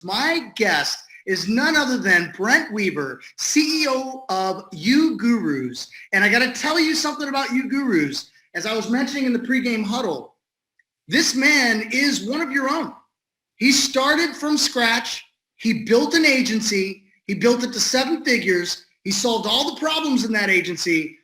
My guest is none other than Brent Weaver, CEO of UGURUS. And I got to tell you something about UGURUS. As I was mentioning in the pregame huddle, this man is one of your own. He started from scratch. He built an agency. He built it to 7 figures. He solved all the problems in that agency,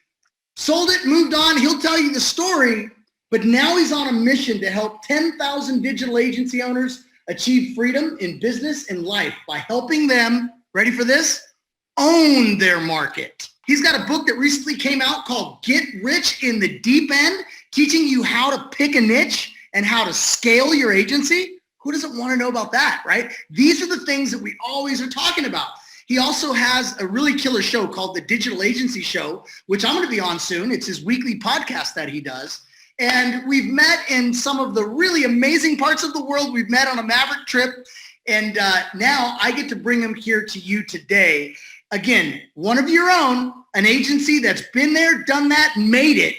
sold it, moved on. He'll tell you the story, but now he's on a mission to help 10,000 digital agency owners achieve freedom in business and life by helping them, ready for this, own their market. He's got a book that recently came out called Get Rich in the Deep End, teaching you how to pick a niche and how to scale your agency. Who doesn't want to know about that, right? These are the things that we always are talking about. He also has a really killer show called The Digital Agency Show, which I'm going to be on soon. It's his weekly podcast that he does. And we've met in some of the really amazing parts of the world. We've met on a Maverick trip. And now I get to bring him here to you today. Again, one of your own, an agency that's been there, done that, made it.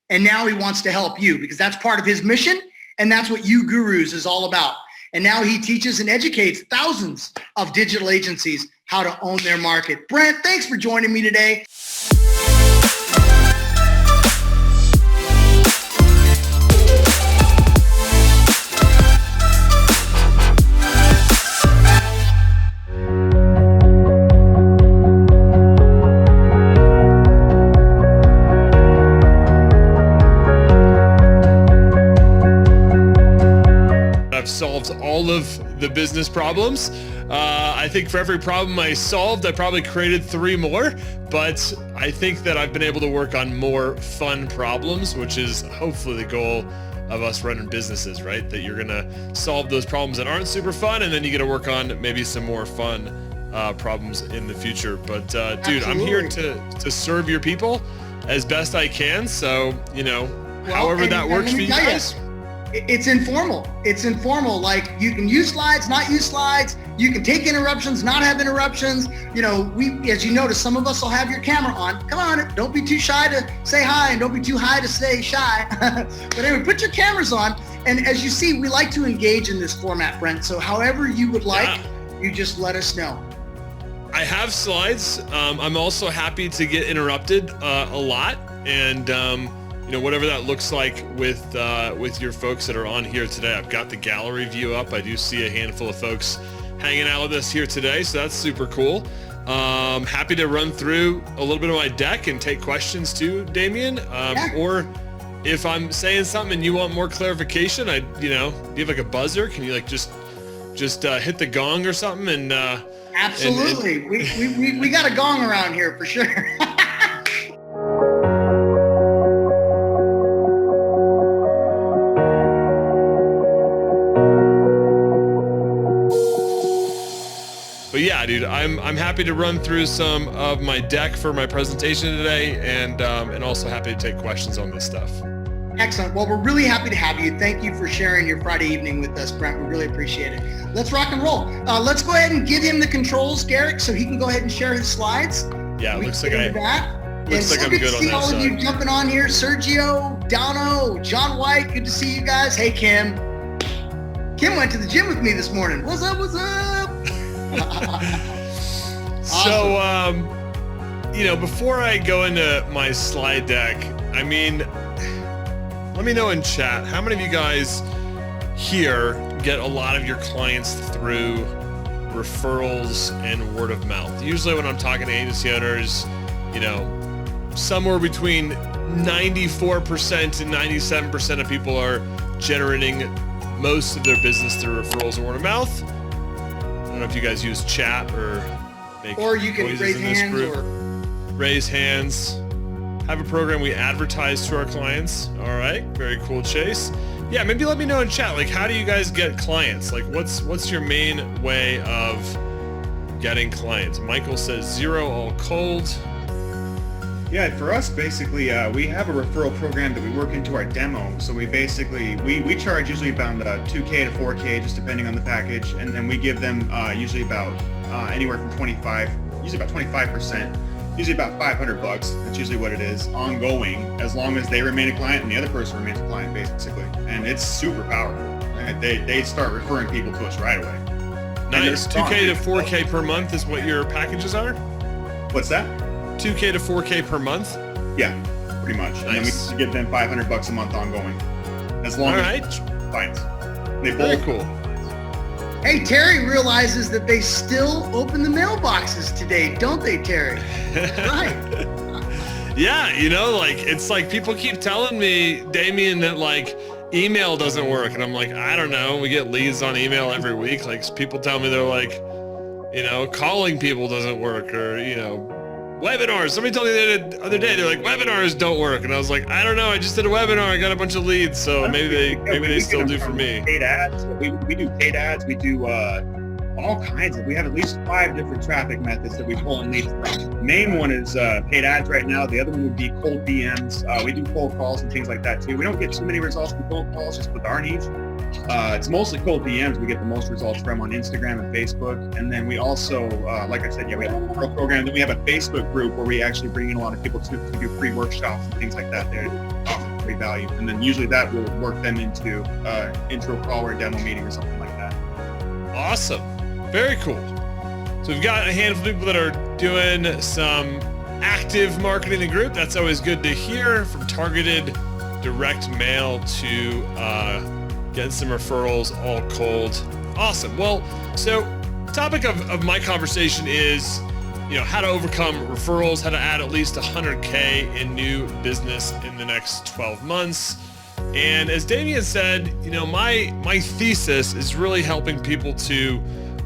And now he wants to help you because that's part of his mission. And that's what UGURUS is all about. And now he teaches and educates thousands of digital agencies how to own their market. Brent, thanks for joining me today. Solved all of the business problems. I think for every problem I solved, I probably created 3 more, but I think that I've been able to work on more fun problems, which is hopefully the goal of us running businesses, right? That you're gonna solve those problems that aren't super fun, and then you get to work on maybe some more fun problems in the future. But dude, I'm here to serve your people as best I can. So, however that works for you guys. It's informal. It's informal. Like you can use slides, not use slides. You can take interruptions, not have interruptions. As you notice, some of us will have your camera on. Come on, don't be too shy to say hi and don't be too high to stay shy. But anyway, put your cameras on. And as you see, we like to engage in this format, Brent. So however you would like, you just let us know. I have slides. I'm also happy to get interrupted a lot. And, whatever that looks like with your folks that are on here today. I've got the gallery view up. I do see a handful of folks hanging out with us here today, so that's super cool. Happy to run through a little bit of my deck and take questions too, Damien. Or if I'm saying something and you want more clarification, do you have like a buzzer? Can you like just hit the gong or something? And absolutely, we got a gong around here for sure. But yeah, dude, I'm happy to run through some of my deck for my presentation today, and also happy to take questions on this stuff. Excellent. Well, we're really happy to have you. Thank you for sharing your Friday evening with us, Brent. We really appreciate it. Let's rock and roll. Let's go ahead and give him the controls, Garrick, so he can go ahead and share his slides. Yeah, it looks like I'm good on this side. Good to see all of you jumping on here. Sergio, Dono, John White, good to see you guys. Hey, Kim. Kim went to the gym with me this morning. What's up? Awesome. So, before I go into my slide deck, let me know in chat, how many of you guys here get a lot of your clients through referrals and word of mouth? Usually when I'm talking to agency owners, somewhere between 94% and 97% of people are generating most of their business through referrals and word of mouth. I don't know if you guys use chat or you can raise hands raise hands. Have a program we advertise to our clients. All right, very cool, Chase. Yeah, maybe let me know in chat, like, how do you guys get clients? Like, what's your main way of getting clients? Michael says 0, all cold. Yeah, for us, basically, we have a referral program that we work into our demo. So we basically, we charge usually about 2K to 4K, just depending on the package. And then we give them usually about anywhere from 25%, usually about $500. That's usually what it is, ongoing, as long as they remain a client and the other person remains a client, basically. And it's super powerful. They start referring people to us right away. Nice. 2K to 4K per month is what your packages are? What's that? 2K to 4K per month? Yeah, pretty much. Nice. And then we just give them $500 a month ongoing. As long as clients. They Very both cool. Hey, Terry realizes that they still open the mailboxes today, don't they, Terry? Right. Yeah, you know, like, it's like people keep telling me, Damien, that like email doesn't work. And I'm like, I don't know. We get leads on email every week. Like, people tell me they're like, you know, calling people doesn't work, or, you know, webinars. Somebody told me the other day, they're like, webinars don't work. And I was like, I don't know. I just did a webinar. I got a bunch of leads. So maybe they still do for me. Paid ads. We do paid ads. We do all kinds of, we have at least 5 different traffic methods that we pull in leads from. The main one is paid ads right now. The other one would be cold DMs. We do cold calls and things like that too. We don't get too many results from cold calls just with our niche. It's mostly cold DMs we get the most results from on Instagram and Facebook. And then we also, like I said, yeah, we have a referral program. Then we have a Facebook group where we actually bring in a lot of people to do free workshops and things like that there to offer free value. And then usually that will work them into intro call or a demo meeting or something like that. Awesome. Very cool. So we've got a handful of people that are doing some active marketing in the group. That's always good to hear, from targeted direct mail to getting some referrals, all cold. Awesome. Well, so topic of my conversation is, you know, how to overcome referrals, how to add at least 100K in new business in the next 12 months. And as Damien said, you know, my thesis is really helping people to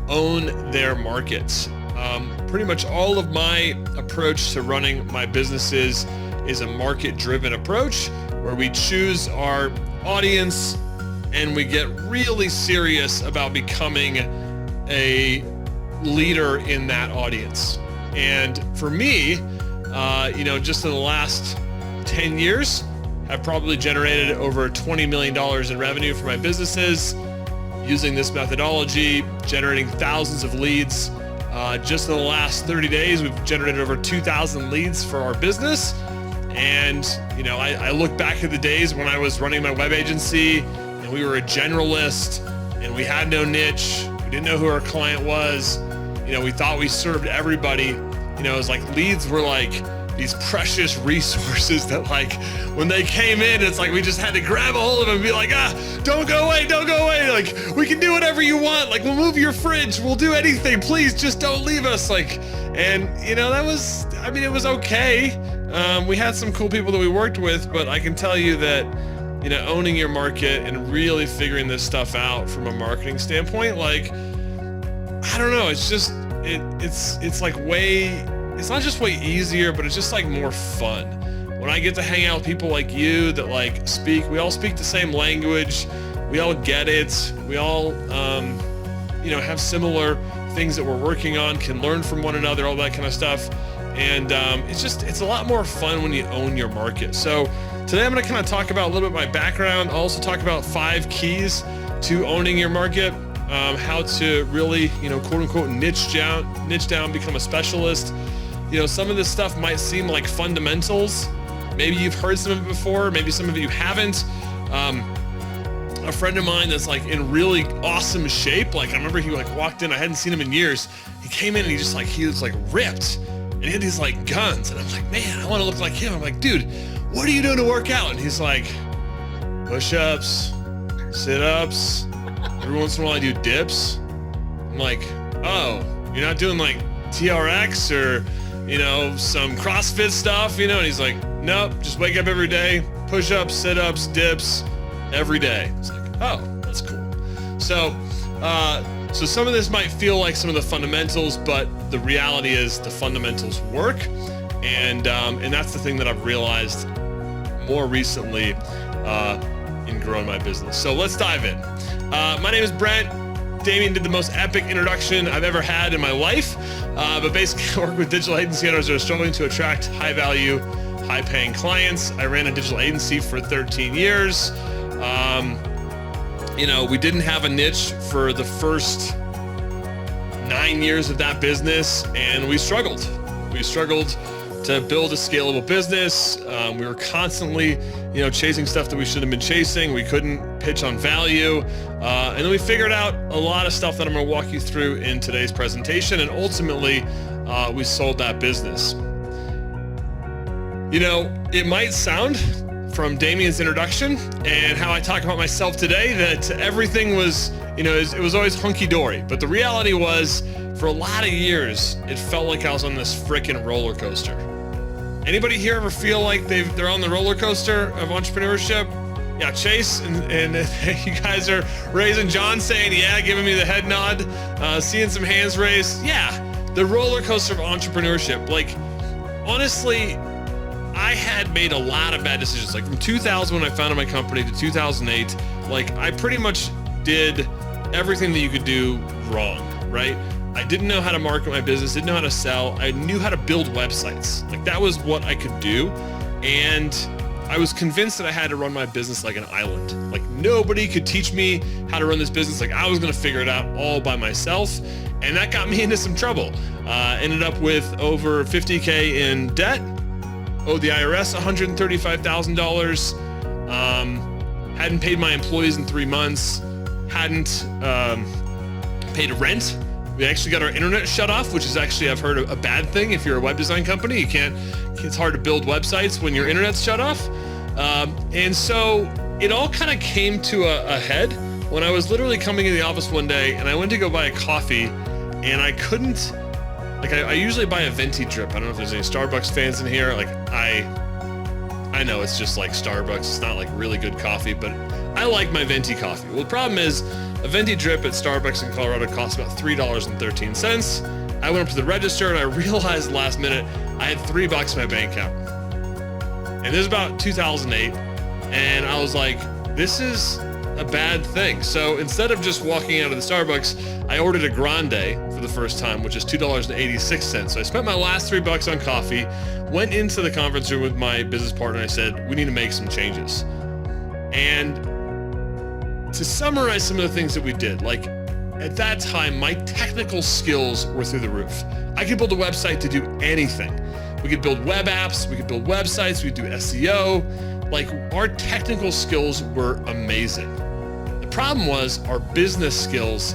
own their markets. Pretty much all of my approach to running my businesses is a market-driven approach where we choose our audience and we get really serious about becoming a leader in that audience. And for me, you know, just in the last 10 years, I've probably generated over $20 million in revenue for my businesses using this methodology, generating thousands of leads. Just in the last 30 days, we've generated over 2,000 leads for our business. And, you know, I look back at the days when I was running my web agency and we were a generalist and we had no niche. We didn't know who our client was. You know, we thought we served everybody. You know, it was like leads were like these precious resources that, like, when they came in, it's like we just had to grab a hold of them and be like, don't go away, don't go away. Like, we can do whatever you want. Like, we'll move your fridge, we'll do anything. Please just don't leave us. Like, and you know, that was, I mean, it was okay. We had some cool people that we worked with, but I can tell you that, you know, owning your market and really figuring this stuff out from a marketing standpoint, like, I don't know, it's just, it's like it's not just way easier, but it's just like more fun. When I get to hang out with people like you that like speak, we all speak the same language, we all get it, we all, you know, have similar things that we're working on, can learn from one another, all that kind of stuff. And it's a lot more fun when you own your market. So today I'm gonna kind of talk about a little bit of my background. I'll also talk about 5 keys to owning your market, how to really, you know, quote unquote, niche down, become a specialist. You know, some of this stuff might seem like fundamentals. Maybe you've heard some of it before, maybe some of you haven't. A friend of mine that's like in really awesome shape, like I remember he like walked in, I hadn't seen him in years. He came in and he was like ripped and he had these like guns. And I'm like, man, I want to look like him. I'm like, dude, what are you doing to work out? And he's like, push-ups, sit-ups. Every once in a while I do dips. I'm like, oh, you're not doing like TRX or, you know, some CrossFit stuff, you know? And he's like, nope, just wake up every day, push-ups, sit-ups, dips, every day. It's like, oh, that's cool. So some of this might feel like some of the fundamentals, but the reality is the fundamentals work. And that's the thing that I've realized more recently in growing my business. So let's dive in. My name is Brent. Damien did the most epic introduction I've ever had in my life. But basically I work with digital agency owners that are struggling to attract high value, high paying clients. I ran a digital agency for 13 years. You know, we didn't have a niche for the first 9 years of that business, and we struggled. We struggled to build a scalable business. We were constantly, you know, chasing stuff that we shouldn't have been chasing. We couldn't pitch on value. And then we figured out a lot of stuff that I'm going to walk you through in today's presentation. And ultimately, we sold that business. You know, it might sound from Damien's introduction and how I talk about myself today that everything was, you know, it was always hunky-dory. But the reality was, for a lot of years, it felt like I was on this frickin' roller coaster. Anybody here ever feel like they're on the roller coaster of entrepreneurship? Yeah, Chase and you guys are raising, John saying, yeah, giving me the head nod, seeing some hands raised. Yeah, the roller coaster of entrepreneurship. Like, honestly, I had made a lot of bad decisions. Like from 2000 when I founded my company to 2008, like I pretty much did everything that you could do wrong, right? I didn't know how to market my business, didn't know how to sell. I knew how to build websites. Like that was what I could do. And I was convinced that I had to run my business like an island. Like nobody could teach me how to run this business. Like I was gonna figure it out all by myself. And that got me into some trouble. Ended up with over 50K in debt. Owed the IRS $135,000. Hadn't paid my employees in 3 months. Hadn't paid rent. We actually got our internet shut off, which is actually, I've heard, a bad thing. If you're a web design company, it's hard to build websites when your internet's shut off. And so it all kind of came to a head when I was literally coming in the office one day and I went to go buy a coffee and I couldn't, like I usually buy a venti drip. I don't know if there's any Starbucks fans in here. Like I know it's just like Starbucks. It's not like really good coffee, but I like my venti coffee. Well, the problem is a venti drip at Starbucks in Colorado costs about $3.13. I went up to the register and I realized last minute I had $3 in my bank account. And this is about 2008. And I was like, this is a bad thing. So instead of just walking out of the Starbucks, I ordered a grande for the first time, which is $2.86. So I spent my last $3 on coffee, went into the conference room with my business partner, and I said, we need to make some changes. And to summarize some of the things that we did, like at that time, my technical skills were through the roof. I could build a website to do anything. We could build web apps, we could build websites, we could do SEO. Like our technical skills were amazing. The problem was our business skills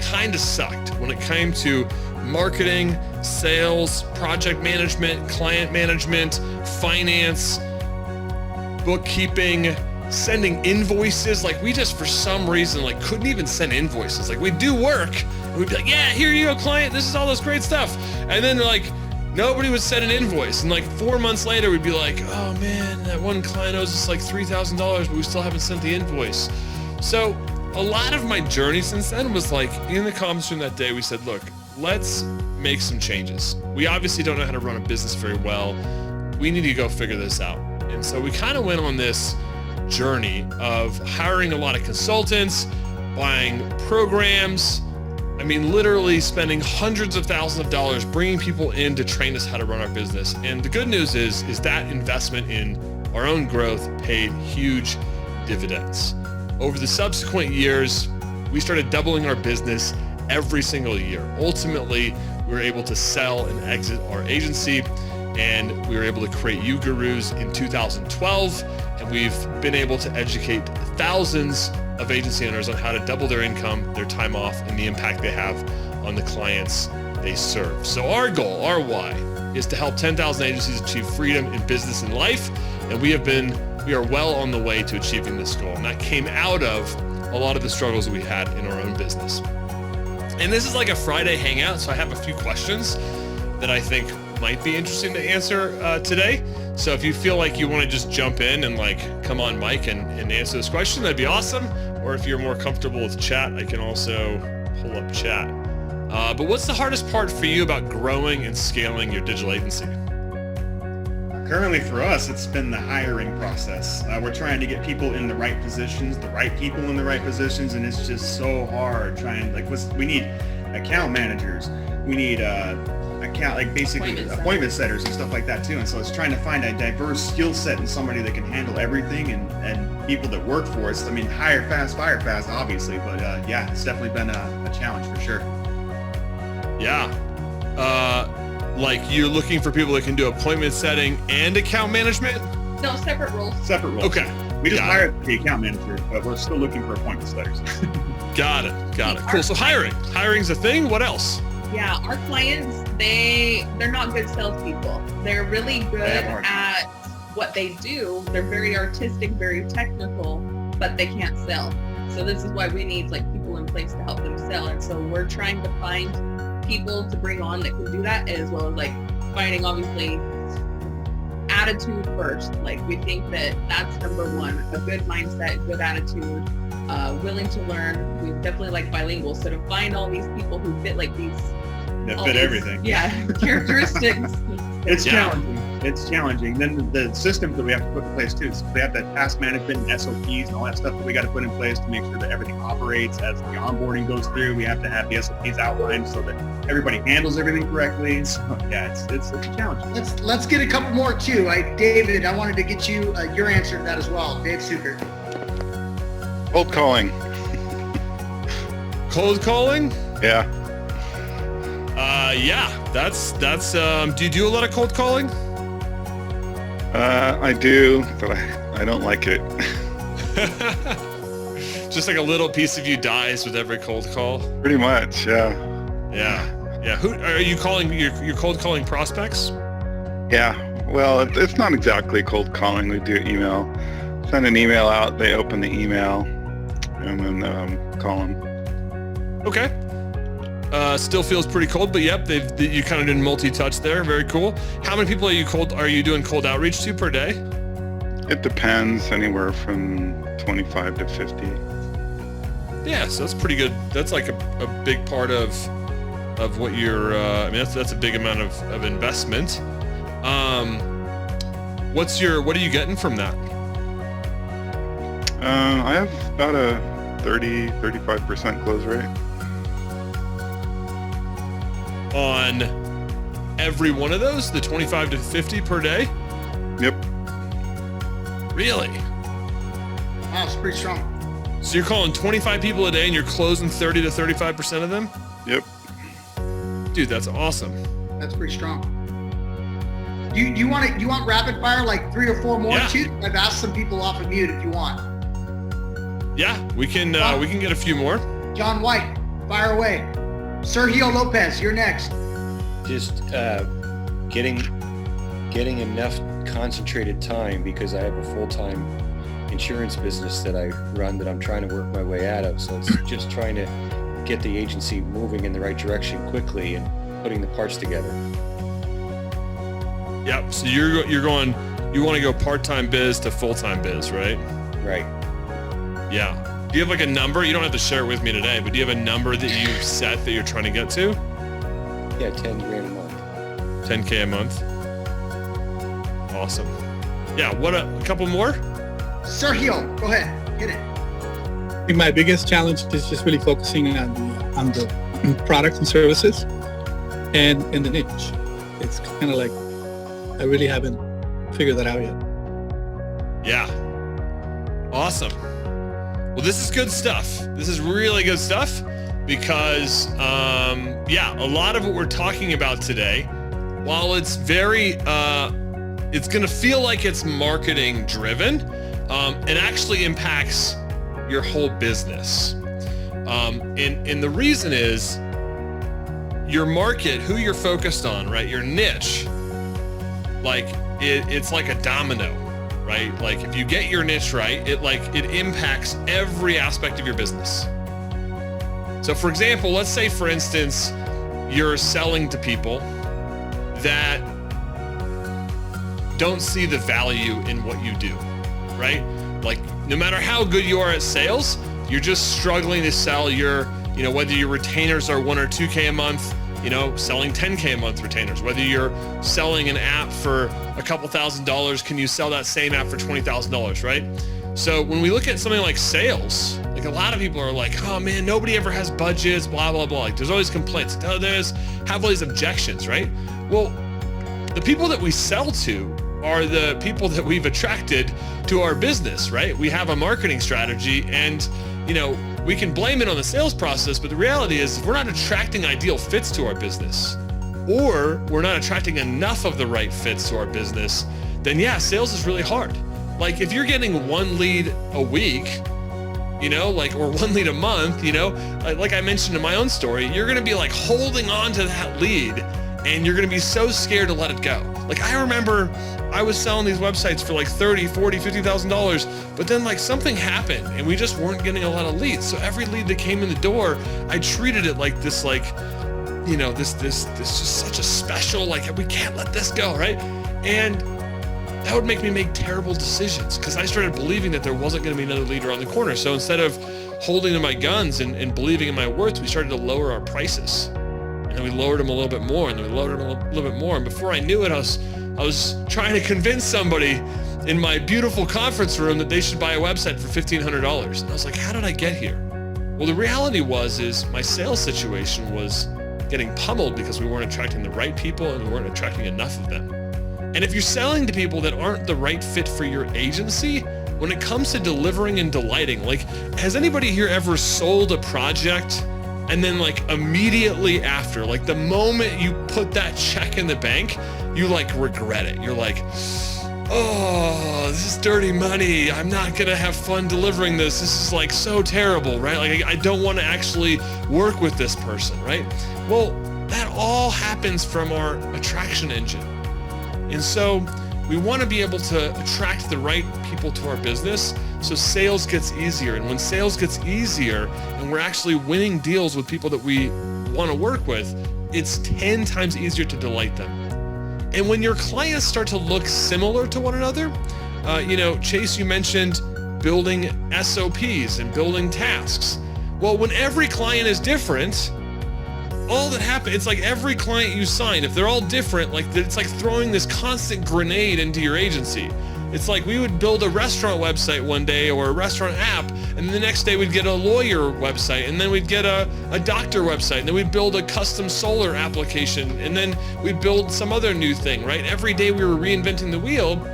kind of sucked when it came to marketing, sales, project management, client management, finance, bookkeeping, sending invoices. Like we just, for some reason, like couldn't even send invoices. Like we'd do work and we'd be like, yeah, here you go, client. This is all this great stuff. And then like, nobody would send an invoice. And like 4 months later, we'd be like, oh man, that one client owes us like $3,000, but we still haven't sent the invoice. So a lot of my journey since then was like, in the conference room that day, we said, look, let's make some changes. We obviously don't know how to run a business very well. We need to go figure this out. And so we kind of went on this journey of hiring a lot of consultants, buying programs. I mean, literally spending hundreds of thousands of dollars bringing people in to train us how to run our business. And the good news is that investment in our own growth paid huge dividends. Over the subsequent years, we started doubling our business every single year. Ultimately, we were able to sell and exit our agency, and we were able to create UGURUS in 2012. And we've been able to educate thousands of agency owners on how to double their income, their time off, and the impact they have on the clients they serve. So our goal, our why, is to help 10,000 agencies achieve freedom in business and life. And we are well on the way to achieving this goal. And that came out of a lot of the struggles that we had in our own business. And this is like a Friday hangout, so I have a few questions that I think might be interesting to answer today. So if you feel like you want to just jump in and like come on mic and answer this question, that'd be awesome. Or if you're more comfortable with chat, I can also pull up chat. But what's the hardest part for you about growing and scaling your digital agency? Currently for us, it's been the hiring process. We're trying to get people in the right positions, the right people in the right positions, and it's just so hard trying, like we need account managers, we need basically appointment setters and stuff like that too. And so it's trying to find a diverse skill set in somebody that can handle everything and people that work for us. I mean, hire fast, fire fast, obviously, but yeah, it's definitely been a challenge for sure. Yeah. Like you're looking for people that can do appointment setting and account management? No, separate roles. Separate roles. Okay. We just hired the account manager, but we're still looking for appointment letters. Got it. Cool. So hiring's a thing. What else? Yeah, our clients, they're not good salespeople. They're really good at what they do. They're very artistic, very technical, but they can't sell. So this is why we need like people in place to help them sell. And so we're trying to find people to bring on that can do that, as well as like finding obviously attitude first. Like we think that that's number one, a good mindset, good attitude, willing to learn. We definitely like bilingual. So to find all these people who fit like these everything. Yeah, characteristics. It's challenging. It's challenging. Then the systems that we have to put in place too. So we have the task management and SOPs and all that stuff that we got to put in place to make sure that everything operates as the onboarding goes through. We have to have the SOPs outlined so that everybody handles everything correctly. So yeah, it's a challenge. Let's get a couple more too. David, I wanted to get you your answer to that as well. Dave Suker. Cold calling. Cold calling? Yeah. That's do you do a lot of cold calling? I do, but I don't like it. Just like a little piece of you dies with every cold call. Pretty much, yeah. Yeah. Who are you calling? You're cold calling prospects? Yeah. Well, it's not exactly cold calling. We do email. Send an email out. They open the email, and then call them. Okay. Still feels pretty cold, but yep, you kind of did multi-touch there. Very cool. How many people are you doing cold outreach to per day? It depends, anywhere from 25 to 50. Yeah, so that's pretty good. That's like a big part of what you're. I mean, that's a big amount of investment. What are you getting from that? I have about a 35% close rate. On every one of those, the 25 to 50 per day? Yep. Really? Wow, it's pretty strong. So you're calling 25 people a day and you're closing 30 to 35% of them? Yep. Dude, that's awesome. That's pretty strong. Do you want rapid fire, like 3 or 4 more too? I've asked some people off of mute if you want. Yeah, we can get a few more. John White, fire away. Sergio Lopez, you're next. Just getting enough concentrated time, because I have a full-time insurance business that I run that I'm trying to work my way out of. So it's just trying to get the agency moving in the right direction quickly and putting the parts together. Yep. So you want to go part-time biz to full-time biz, right? Right. Yeah. Do you have like a number? You don't have to share it with me today, but do you have a number that you've set that you're trying to get to? Yeah, 10 grand a month. 10K a month. Awesome. Yeah, a couple more? Sergio, go ahead, hit it. I think my biggest challenge is just really focusing on the products and services and in the niche. It's kind of like I really haven't figured that out yet. Yeah. Awesome. Well, this is good stuff. This is really good stuff because, a lot of what we're talking about today, while it's very, it's going to feel like it's marketing driven, it actually impacts your whole business. And the reason is your market, who you're focused on, right? Your niche, like it's like a domino. Right? Like if you get your niche right, it impacts every aspect of your business. So for example, let's say for instance, you're selling to people that don't see the value in what you do, right? Like no matter how good you are at sales, you're just struggling to sell whether your retainers are 1 or 2K a month, selling 10K a month retainers, whether you're selling an app for a couple $1,000s, can you sell that same app for $20,000, right? So when we look at something like sales, like a lot of people are like, oh man, nobody ever has budgets, blah, blah, blah. Like there's always complaints. Have all these objections, right? Well, the people that we sell to are the people that we've attracted to our business, right? We have a marketing strategy and, we can blame it on the sales process, but the reality is if we're not attracting ideal fits to our business, or we're not attracting enough of the right fits to our business, then yeah, sales is really hard. Like if you're getting 1 lead a week, you know, like, or 1 lead a month, you know, like I mentioned in my own story, you're going to be like holding on to that lead and you're going to be so scared to let it go. Like I remember I was selling these websites for like $30, $40, $50,000, but then like something happened and we just weren't getting a lot of leads. So every lead that came in the door, I treated it like this, like, you know, this just such a special, like we can't let this go, right? And that would make me make terrible decisions because I started believing that there wasn't going to be another lead around the corner. So instead of holding to my guns and believing in my worth, we started to lower our prices. And then we lowered them a little bit more, and then we lowered them a little bit more. And before I knew it, I was trying to convince somebody in my beautiful conference room that they should buy a website for $1,500. And I was like, how did I get here? Well, the reality is my sales situation was getting pummeled because we weren't attracting the right people and we weren't attracting enough of them. And if you're selling to people that aren't the right fit for your agency, when it comes to delivering and delighting, like, has anybody here ever sold a project and then like immediately after, like the moment you put that check in the bank, you like regret it? You're like, oh, this is dirty money. I'm not gonna have fun delivering this. This is like so terrible, right? Like I don't want to actually work with this person, right? Well, that all happens from our attraction engine. And so we want to be able to attract the right people to our business so sales gets easier. And when sales gets easier and we're actually winning deals with people that we want to work with, it's 10 times easier to delight them. And when your clients start to look similar to one another, you know, Chase, you mentioned building SOPs and building tasks. Well, when every client is different, all that happens, it's like every client you sign, if they're all different, like it's like throwing this constant grenade into your agency. It's like we would build a restaurant website one day or a restaurant app, and the next day we'd get a lawyer website, and then we'd get a doctor website, and then we'd build a custom solar application, and then we'd build some other new thing, right? Every day we were reinventing the wheel.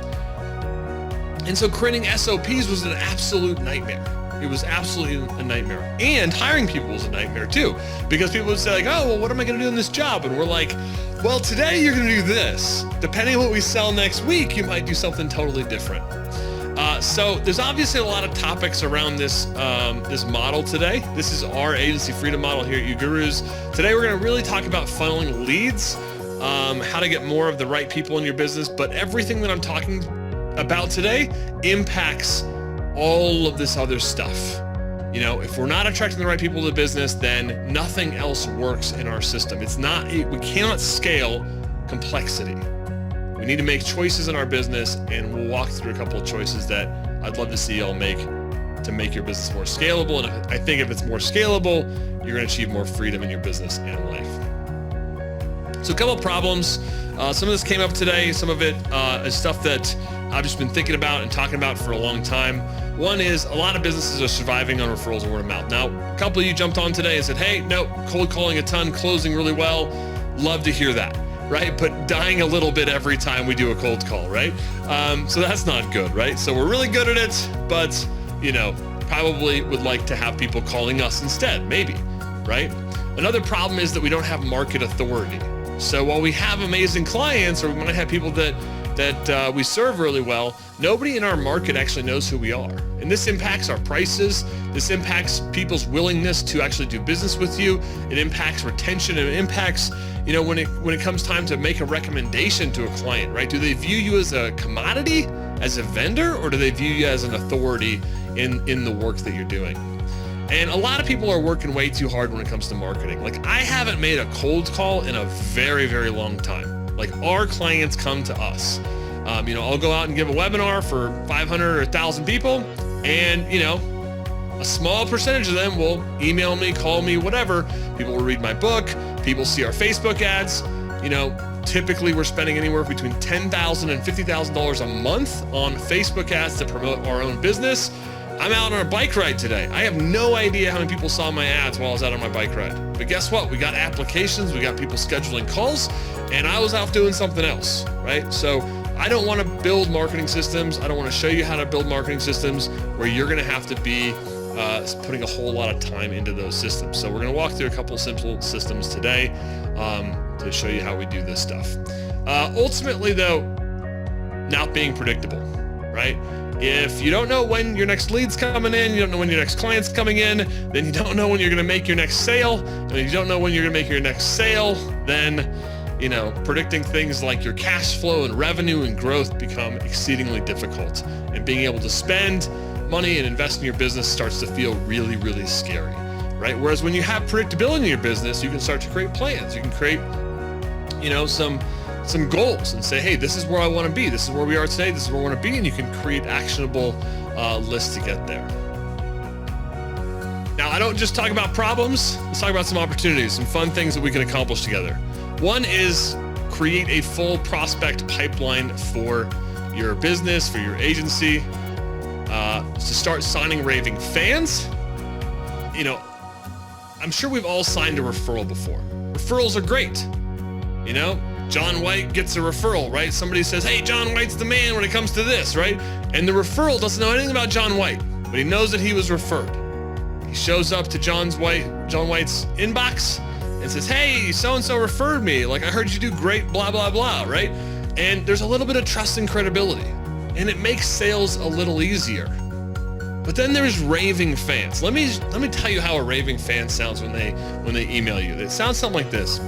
And so creating SOPs was an absolute nightmare. It was absolutely a nightmare. And hiring people was a nightmare too, because people would say like, oh, well, what am I gonna do in this job? And we're like, well, today you're gonna do this. Depending on what we sell next week, you might do something totally different. So there's obviously a lot of topics around this this model today. This is our agency freedom model here at UGURUS. Today we're gonna really talk about funneling leads, how to get more of the right people in your business, but everything that I'm talking about today impacts all of this other stuff. You know, if we're not attracting the right people to the business, then nothing else works in our system. We cannot scale complexity. We need to make choices in our business, and we'll walk through a couple of choices that I'd love to see y'all make to make your business more scalable. And I think if it's more scalable, you're going to achieve more freedom in your business and life. So a couple of problems. Some of this came up today. Some of it is stuff that I've just been thinking about and talking about for a long time. One is a lot of businesses are surviving on referrals and word of mouth. Now, a couple of you jumped on today and said, hey, no, cold calling a ton, closing really well. Love to hear that, right? But dying a little bit every time we do a cold call, right? So that's not good, right? So we're really good at it, but, you know, probably would like to have people calling us instead, maybe, right? Another problem is that we don't have market authority. So while we have amazing clients, or we might have people that we serve really well, nobody in our market actually knows who we are. And this impacts our prices. This impacts people's willingness to actually do business with you. It impacts retention. It impacts, you know, when it comes time to make a recommendation to a client, right? Do they view you as a commodity, as a vendor, or do they view you as an authority in the work that you're doing? And a lot of people are working way too hard when it comes to marketing. Like, I haven't made a cold call in a very, very long time. Like, our clients come to us. You know, I'll go out and give a webinar for 500 or 1,000 people, and, you know, a small percentage of them will email me, call me, whatever. People will read my book. People see our Facebook ads. You know, typically we're spending anywhere between $10,000 and $50,000 a month on Facebook ads to promote our own business. I'm out on a bike ride today. I have no idea how many people saw my ads while I was out on my bike ride. But guess what? We got applications, we got people scheduling calls, and I was out doing something else, right? So I don't want to build marketing systems. I don't want to show you how to build marketing systems where you're going to have to be putting a whole lot of time into those systems. So we're going to walk through a couple simple systems today to show you how we do this stuff. Ultimately, though, not being predictable, right? If you don't know when your next lead's coming in, you don't know when your next client's coming in, then you don't know when you're going to make your next sale. And if you don't know when you're going to make your next sale, then, you know, predicting things like your cash flow and revenue and growth become exceedingly difficult. And being able to spend money and invest in your business starts to feel really, really scary, right? Whereas when you have predictability in your business, you can start to create plans. You can create, you know, some goals and say, hey, this is where I want to be. This is where we are today. This is where I want to be. And you can create actionable lists to get there. Now, I don't just talk about problems. Let's talk about some opportunities, some fun things that we can accomplish together. One is create a full prospect pipeline for your business, for your agency, to start signing raving fans. You know, I'm sure we've all signed a referral before. Referrals are great. You know, John White gets a referral, right? Somebody says, hey, John White's the man when it comes to this, right? And the referral doesn't know anything about John White, but he knows that he was referred. He shows up to John White's inbox and says, hey, so-and-so referred me. Like, I heard you do great, blah, blah, blah, right? And there's a little bit of trust and credibility, and it makes sales a little easier. But then there's raving fans. Let me tell you how a raving fan sounds when they email you. It sounds something like this.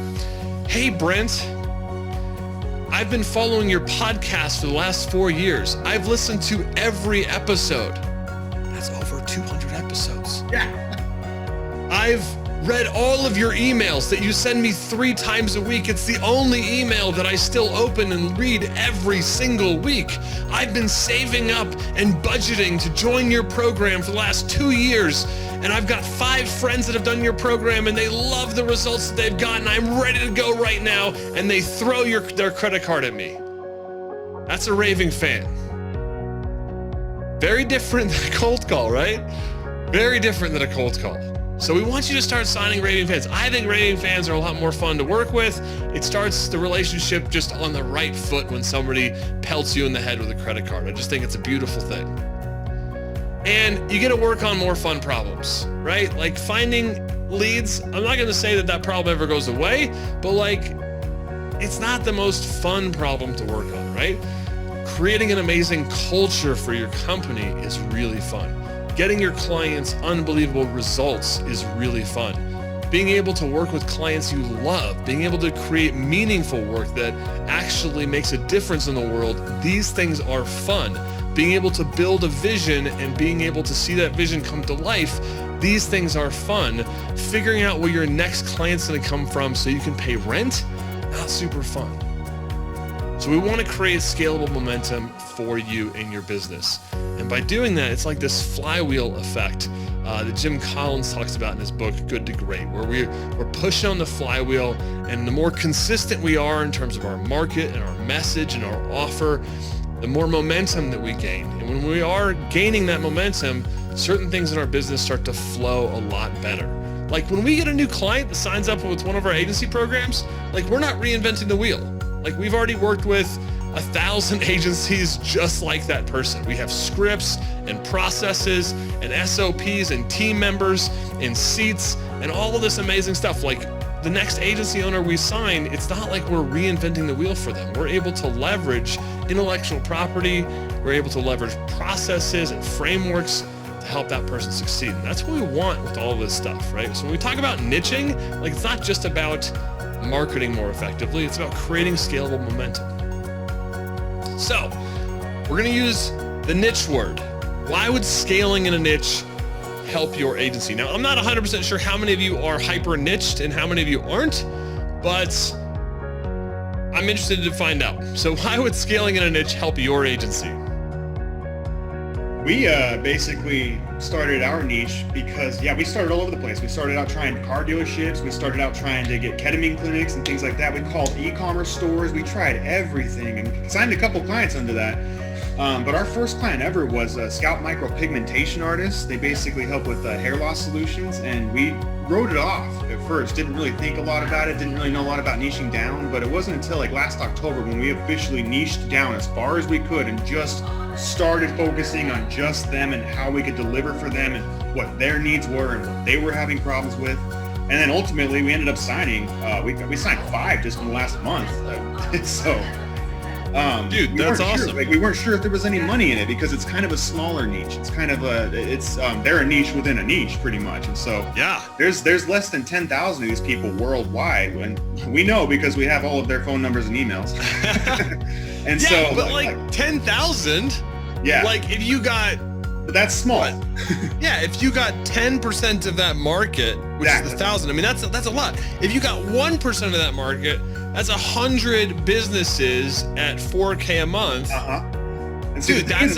Hey, Brent, I've been following your podcast for the last 4 years. I've listened to every episode. That's over 200 episodes. Yeah. I've read all of your emails that you send me 3 times a week. It's the only email that I still open and read every single week. I've been saving up and budgeting to join your program for the last 2 years. And I've got 5 friends that have done your program and they love the results that they've gotten. I'm ready to go right now. And they throw their credit card at me. That's a raving fan. Very different than a cold call, right? Very different than a cold call. So we want you to start signing raving fans. I think raving fans are a lot more fun to work with. It starts the relationship just on the right foot when somebody pelts you in the head with a credit card. I just think it's a beautiful thing. And you get to work on more fun problems, right? Like finding leads. I'm not going to say that problem ever goes away, but like, it's not the most fun problem to work on, right? Creating an amazing culture for your company is really fun. Getting your clients unbelievable results is really fun. Being able to work with clients you love, being able to create meaningful work that actually makes a difference in the world, these things are fun. Being able to build a vision and being able to see that vision come to life, these things are fun. Figuring out where your next client's gonna come from so you can pay rent, not super fun. So we want to create scalable momentum for you in your business. And by doing that, it's like this flywheel effect that Jim Collins talks about in his book, Good to Great, where we're pushing on the flywheel, and the more consistent we are in terms of our market and our message and our offer, the more momentum that we gain. And when we are gaining that momentum, certain things in our business start to flow a lot better. Like when we get a new client that signs up with one of our agency programs, like we're not reinventing the wheel. Like we've already worked with 1,000 agencies just like that person. We have scripts and processes and SOPs and team members and seats and all of this amazing stuff. Like the next agency owner we sign, it's not like we're reinventing the wheel for them. We're able to leverage intellectual property. We're able to leverage processes and frameworks to help that person succeed. And that's what we want with all of this stuff, right? So when we talk about niching, like it's not just about marketing more effectively, it's about creating scalable momentum. So we're going to use the niche word. Why would scaling in a niche help your agency? Now, I'm not 100% sure how many of you are hyper niched and how many of you aren't, but I'm interested to find out. So why would scaling in a niche help your agency? We basically started our niche because, we started all over the place. We started out trying car dealerships. We started out trying to get ketamine clinics and things like that. We called e-commerce stores. We tried everything and signed a couple clients under that. But our first client ever was a scalp micropigmentation artist. They basically help with hair loss solutions, and we wrote it off at first. Didn't really think a lot about it. Didn't really know a lot about niching down. But it wasn't until like last October when we officially niched down as far as we could and just started focusing on just them and how we could deliver for them and what their needs were and what they were having problems with. And then ultimately we ended up signing, we signed 5 just in the last month. So Dude, that's awesome. Sure. Like, we weren't sure if there was any money in it because it's kind of a smaller niche. It's kind of they're a niche within a niche pretty much. And so yeah, there's less than 10,000 of these people worldwide, and we know because we have all of their phone numbers and emails. And yeah, so but like 10,000, yeah, like if you got, but that's small. Yeah, if you got 10% of that market, which is the 1,000, I mean that's a lot. If you got 1% of that market, that's 100 businesses at $4K a month. And so dude, that's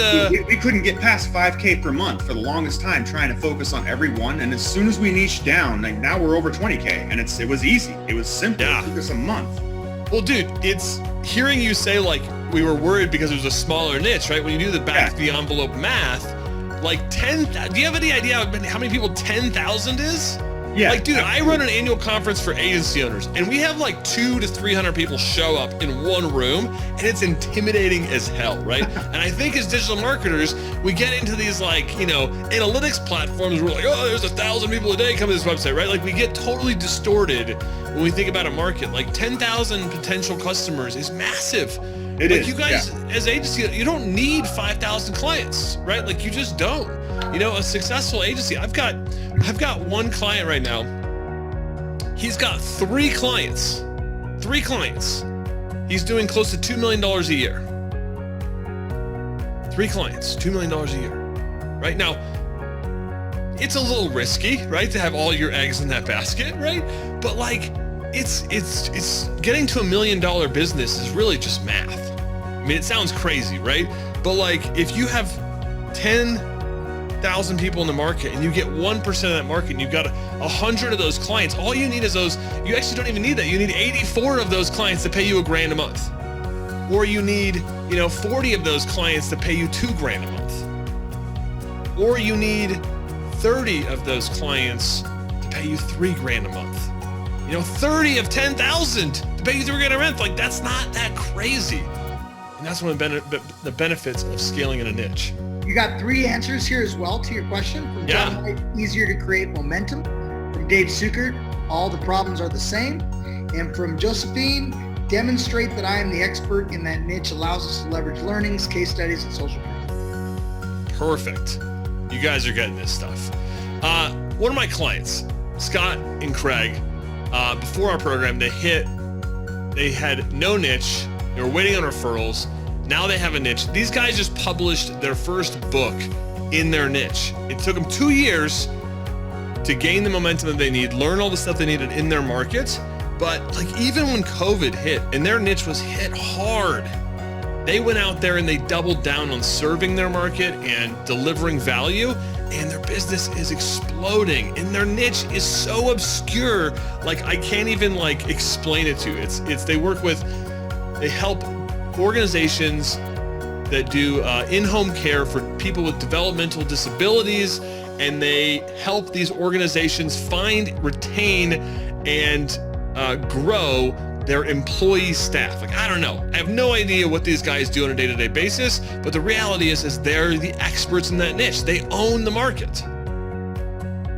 we couldn't get past 5K per month for the longest time trying to focus on everyone. And as soon as we niched down, like now we're over 20K, and it was easy. It was simple. Yeah. It took us a month. Well, dude, it's hearing you say like we were worried because it was a smaller niche, right? When you do the back of the envelope math, like 10, do you have any idea how many people 10,000 is? Yeah. Like, dude, I run an annual conference for agency owners, and we have like 200 to 300 people show up in one room, and it's intimidating as hell, right? And I think as digital marketers, we get into these like, you know, analytics platforms. We're like, oh, there's 1,000 people a day come to this website, right? Like we get totally distorted when we think about a market. Like 10,000 potential customers is massive. It like is, you guys, as agency, you don't need 5,000 clients, right? Like you just don't. You know, a successful agency. I've got one client right now. He's got 3 clients. 3 clients. He's doing close to $2 million a year. 3 clients, $2 million a year. Right now, it's a little risky, right, to have all your eggs in that basket, right? But like, it's getting to $1 million business is really just math. I mean, it sounds crazy, right? But like, if you have 10,000 people in the market and you get 1% of that market and you've got 100 of those clients, all you need is those. You actually don't even need that. You need 84 of those clients to pay you $1,000 a month, or you need 40 of those clients to pay you $2,000 a month, or you need 30 of those clients to pay you $3,000 a month. 30 of 10,000 to pay you $3,000 a month. Like that's not that crazy, and that's one of the benefits of scaling in a niche. You got 3 answers here as well to your question. From John White, easier to create momentum. From Dave Sukert, all the problems are the same. And from Josephine, demonstrate that I am the expert in that niche allows us to leverage learnings, case studies, and social proof. Perfect. You guys are getting this stuff. One of my clients, Scott and Craig, before our program, they had no niche. They were waiting on referrals. Now they have a niche. These guys just published their first book in their niche. It took them 2 years to gain the momentum that they need, learn all the stuff they needed in their market. But like even when COVID hit and their niche was hit hard, they went out there and they doubled down on serving their market and delivering value, and their business is exploding. And their niche is so obscure, like I can't even like explain it to you. They help organizations that do in-home care for people with developmental disabilities, and they help these organizations find, retain, and grow their employee staff. Like, I don't know. I have no idea what these guys do on a day-to-day basis, but the reality is they're the experts in that niche. They own the market.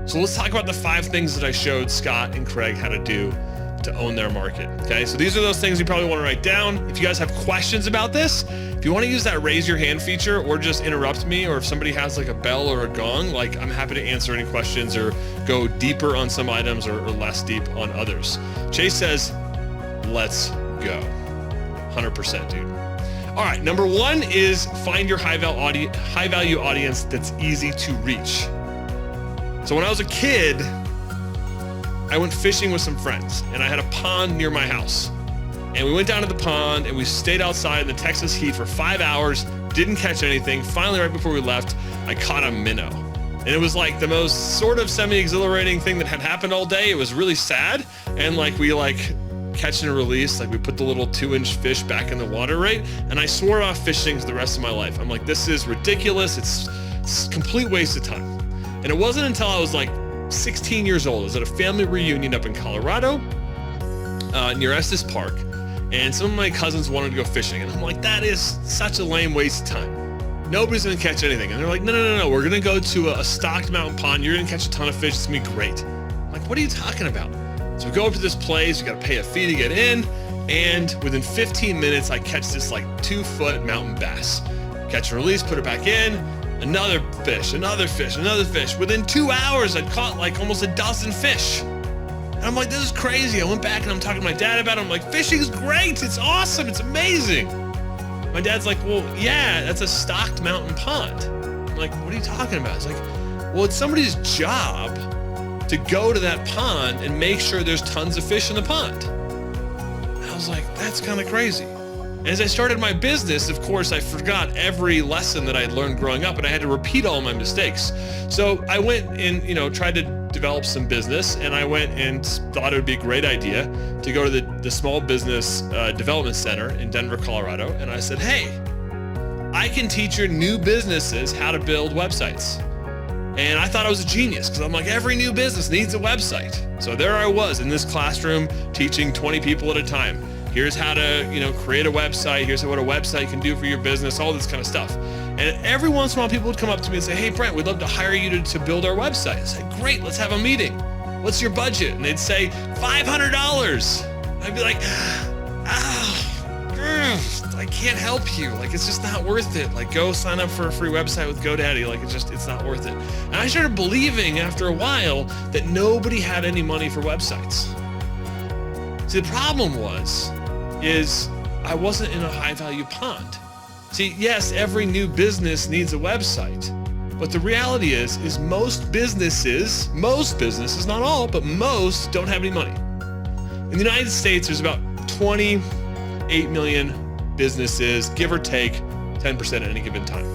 So let's talk about the 5 things that I showed Scott and Craig how to do to own their market. Okay, so these are those things you probably want to write down. If you guys have questions about this, if you want to use that raise your hand feature or just interrupt me, or if somebody has like a bell or a gong, like I'm happy to answer any questions or go deeper on some items or less deep on others. Chase says, let's go. 100%, dude. All right, number 1 is find your high value audience that's easy to reach. So when I was a kid, I went fishing with some friends, and I had a pond near my house. And we went down to the pond and we stayed outside in the Texas heat for 5 hours, didn't catch anything. Finally, right before we left, I caught a minnow. And it was like the most sort of semi-exhilarating thing that had happened all day. It was really sad. And like we catch and release, like we put the little 2-inch fish back in the water, right? And I swore off fishing for the rest of my life. I'm like, this is ridiculous. It's a complete waste of time. And it wasn't until I was like 16 years old. I was at a family reunion up in Colorado, near Estes Park, and some of my cousins wanted to go fishing, and I'm like, that is such a lame waste of time. Nobody's gonna catch anything. And they're like, no, we're gonna go to a stocked mountain pond. You're gonna catch a ton of fish. It's gonna be great. I'm like, what are you talking about? So we go up to this place, you gotta pay a fee to get in, and within 15 minutes, I catch this like 2-foot mountain bass. Catch and release, put it back in, another fish, another fish, another fish. Within 2 hours, I'd caught like almost a dozen fish. And I'm like, this is crazy. I went back and I'm talking to my dad about it. I'm like, fishing's great, it's awesome, it's amazing. My dad's like, well, yeah, that's a stocked mountain pond. I'm like, what are you talking about? He's like, well, it's somebody's job to go to that pond and make sure there's tons of fish in the pond. And I was like, that's kind of crazy. And as I started my business, of course, I forgot every lesson that I'd learned growing up, and I had to repeat all my mistakes. So I went and, tried to develop some business, and I went and thought it would be a great idea to go to the Small Business Development Center in Denver, Colorado. And I said, hey, I can teach your new businesses how to build websites. And I thought I was a genius because I'm like, every new business needs a website. So there I was in this classroom teaching 20 people at a time. Here's how to, create a website. Here's what a website can do for your business, all this kind of stuff. And every once in a while, people would come up to me and say, hey, Brent, we'd love to hire you to build our website. I said, great, let's have a meeting. What's your budget? And they'd say, $500. I'd be like, I can't help you. Like, it's just not worth it. Like, go sign up for a free website with GoDaddy. Like, it's not worth it. And I started believing after a while that nobody had any money for websites. See, the problem is I wasn't in a high value pond. See, yes, every new business needs a website, but the reality is most businesses, not all, but most don't have any money. In the United States, there's about 28 million businesses, give or take 10% at any given time.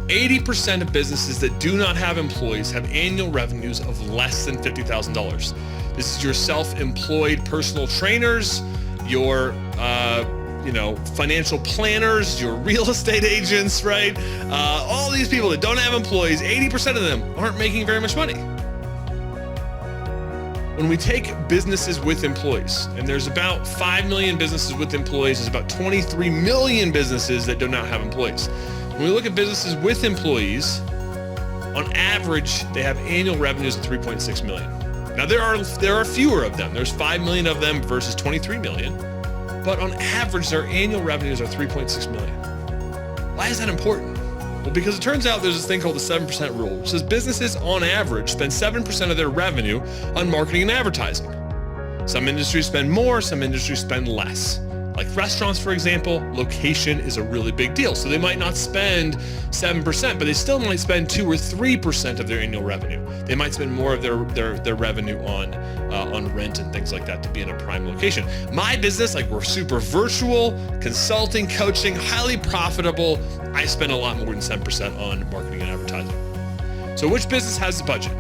80% of businesses that do not have employees have annual revenues of less than $50,000. This is your self-employed personal trainers, your financial planners, your real estate agents, right? All these people that don't have employees, 80% of them aren't making very much money. When we take businesses with employees, and there's about 5 million businesses with employees, there's about 23 million businesses that do not have employees. When we look at businesses with employees, on average, they have annual revenues of 3.6 million. Now there are fewer of them. There's 5 million of them versus 23 million, but on average, their annual revenues are 3.6 million. Why is that important? Well, because it turns out there's this thing called the 7% rule, which says businesses on average spend 7% of their revenue on marketing and advertising. Some industries spend more, some industries spend less. Like restaurants, for example, location is a really big deal. So they might not spend 7%, but they still might spend 2 or 3% of their annual revenue. They might spend more of their revenue on rent and things like that to be in a prime location. My business, like we're super virtual, consulting, coaching, highly profitable. I spend a lot more than 7% on marketing and advertising. So which business has the budget?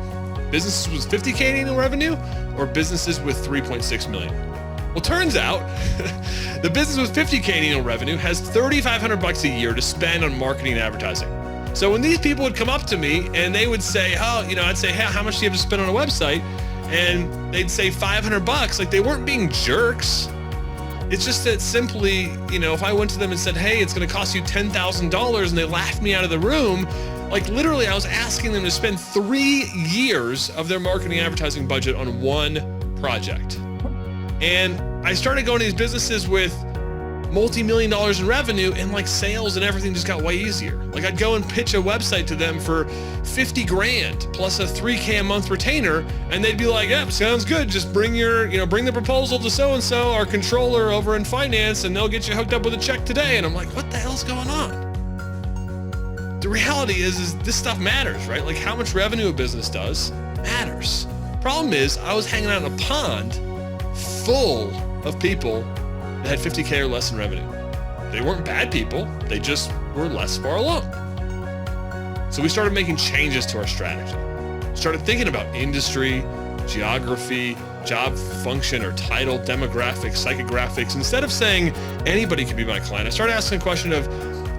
Businesses with 50K annual revenue or businesses with 3.6 million? Well, turns out the business with 50K annual revenue has $3,500 a year to spend on marketing and advertising. So when these people would come up to me and they would say, I'd say, hey, how much do you have to spend on a website? And they'd say $500. Like, they weren't being jerks. It's just that simply, if I went to them and said, hey, it's going to cost you $10,000, and they laughed me out of the room, like literally I was asking them to spend 3 years of their marketing and advertising budget on one project. And I started going to these businesses with multi-million dollars in revenue, and like sales and everything just got way easier. Like I'd go and pitch a website to them for 50 grand plus a 3K a month retainer, and they'd be like, yep, sounds good. Just bring bring the proposal to so-and-so, our controller over in finance, and they'll get you hooked up with a check today. And I'm like, what the hell's going on? The reality is this stuff matters, right? Like how much revenue a business does matters. Problem is I was hanging out in a pond full of people that had 50K or less in revenue. They weren't bad people, they just were less far along. So we started making changes to our strategy. Started thinking about industry, geography, job function or title, demographics, psychographics. Instead of saying anybody could be my client, I started asking a question of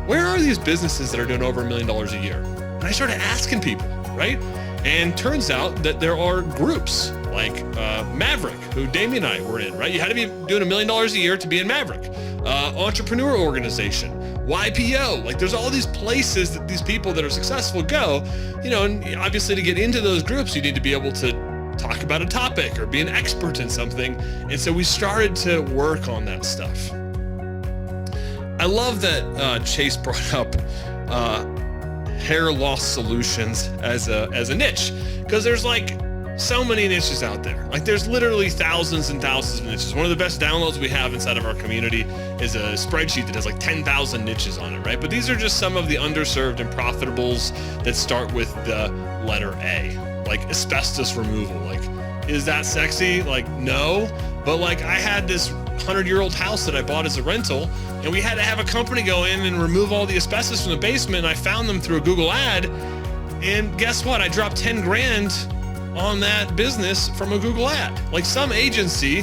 where are these businesses that are doing over $1 million a year? And I started asking people, right? And turns out that there are groups like Maverick, who Damien and I were in, right? You had to be doing $1 million a year to be in Maverick. Entrepreneur organization, YPO, like there's all these places that these people that are successful go, and obviously to get into those groups, you need to be able to talk about a topic or be an expert in something. And so we started to work on that stuff. I love that Chase brought up hair loss solutions as a niche, because there's like so many niches out there. Like there's literally thousands and thousands of niches. One of the best downloads we have inside of our community is a spreadsheet that has like 10,000 niches on it, right? But these are just some of the underserved and profitables that start with the letter A, like asbestos removal. Like, is that sexy? Like, no. But like I had this 100-year-old house that I bought as a rental, and we had to have a company go in and remove all the asbestos from the basement, and I found them through a Google ad. And guess what? I dropped 10 grand on that business from a Google ad. Like some agency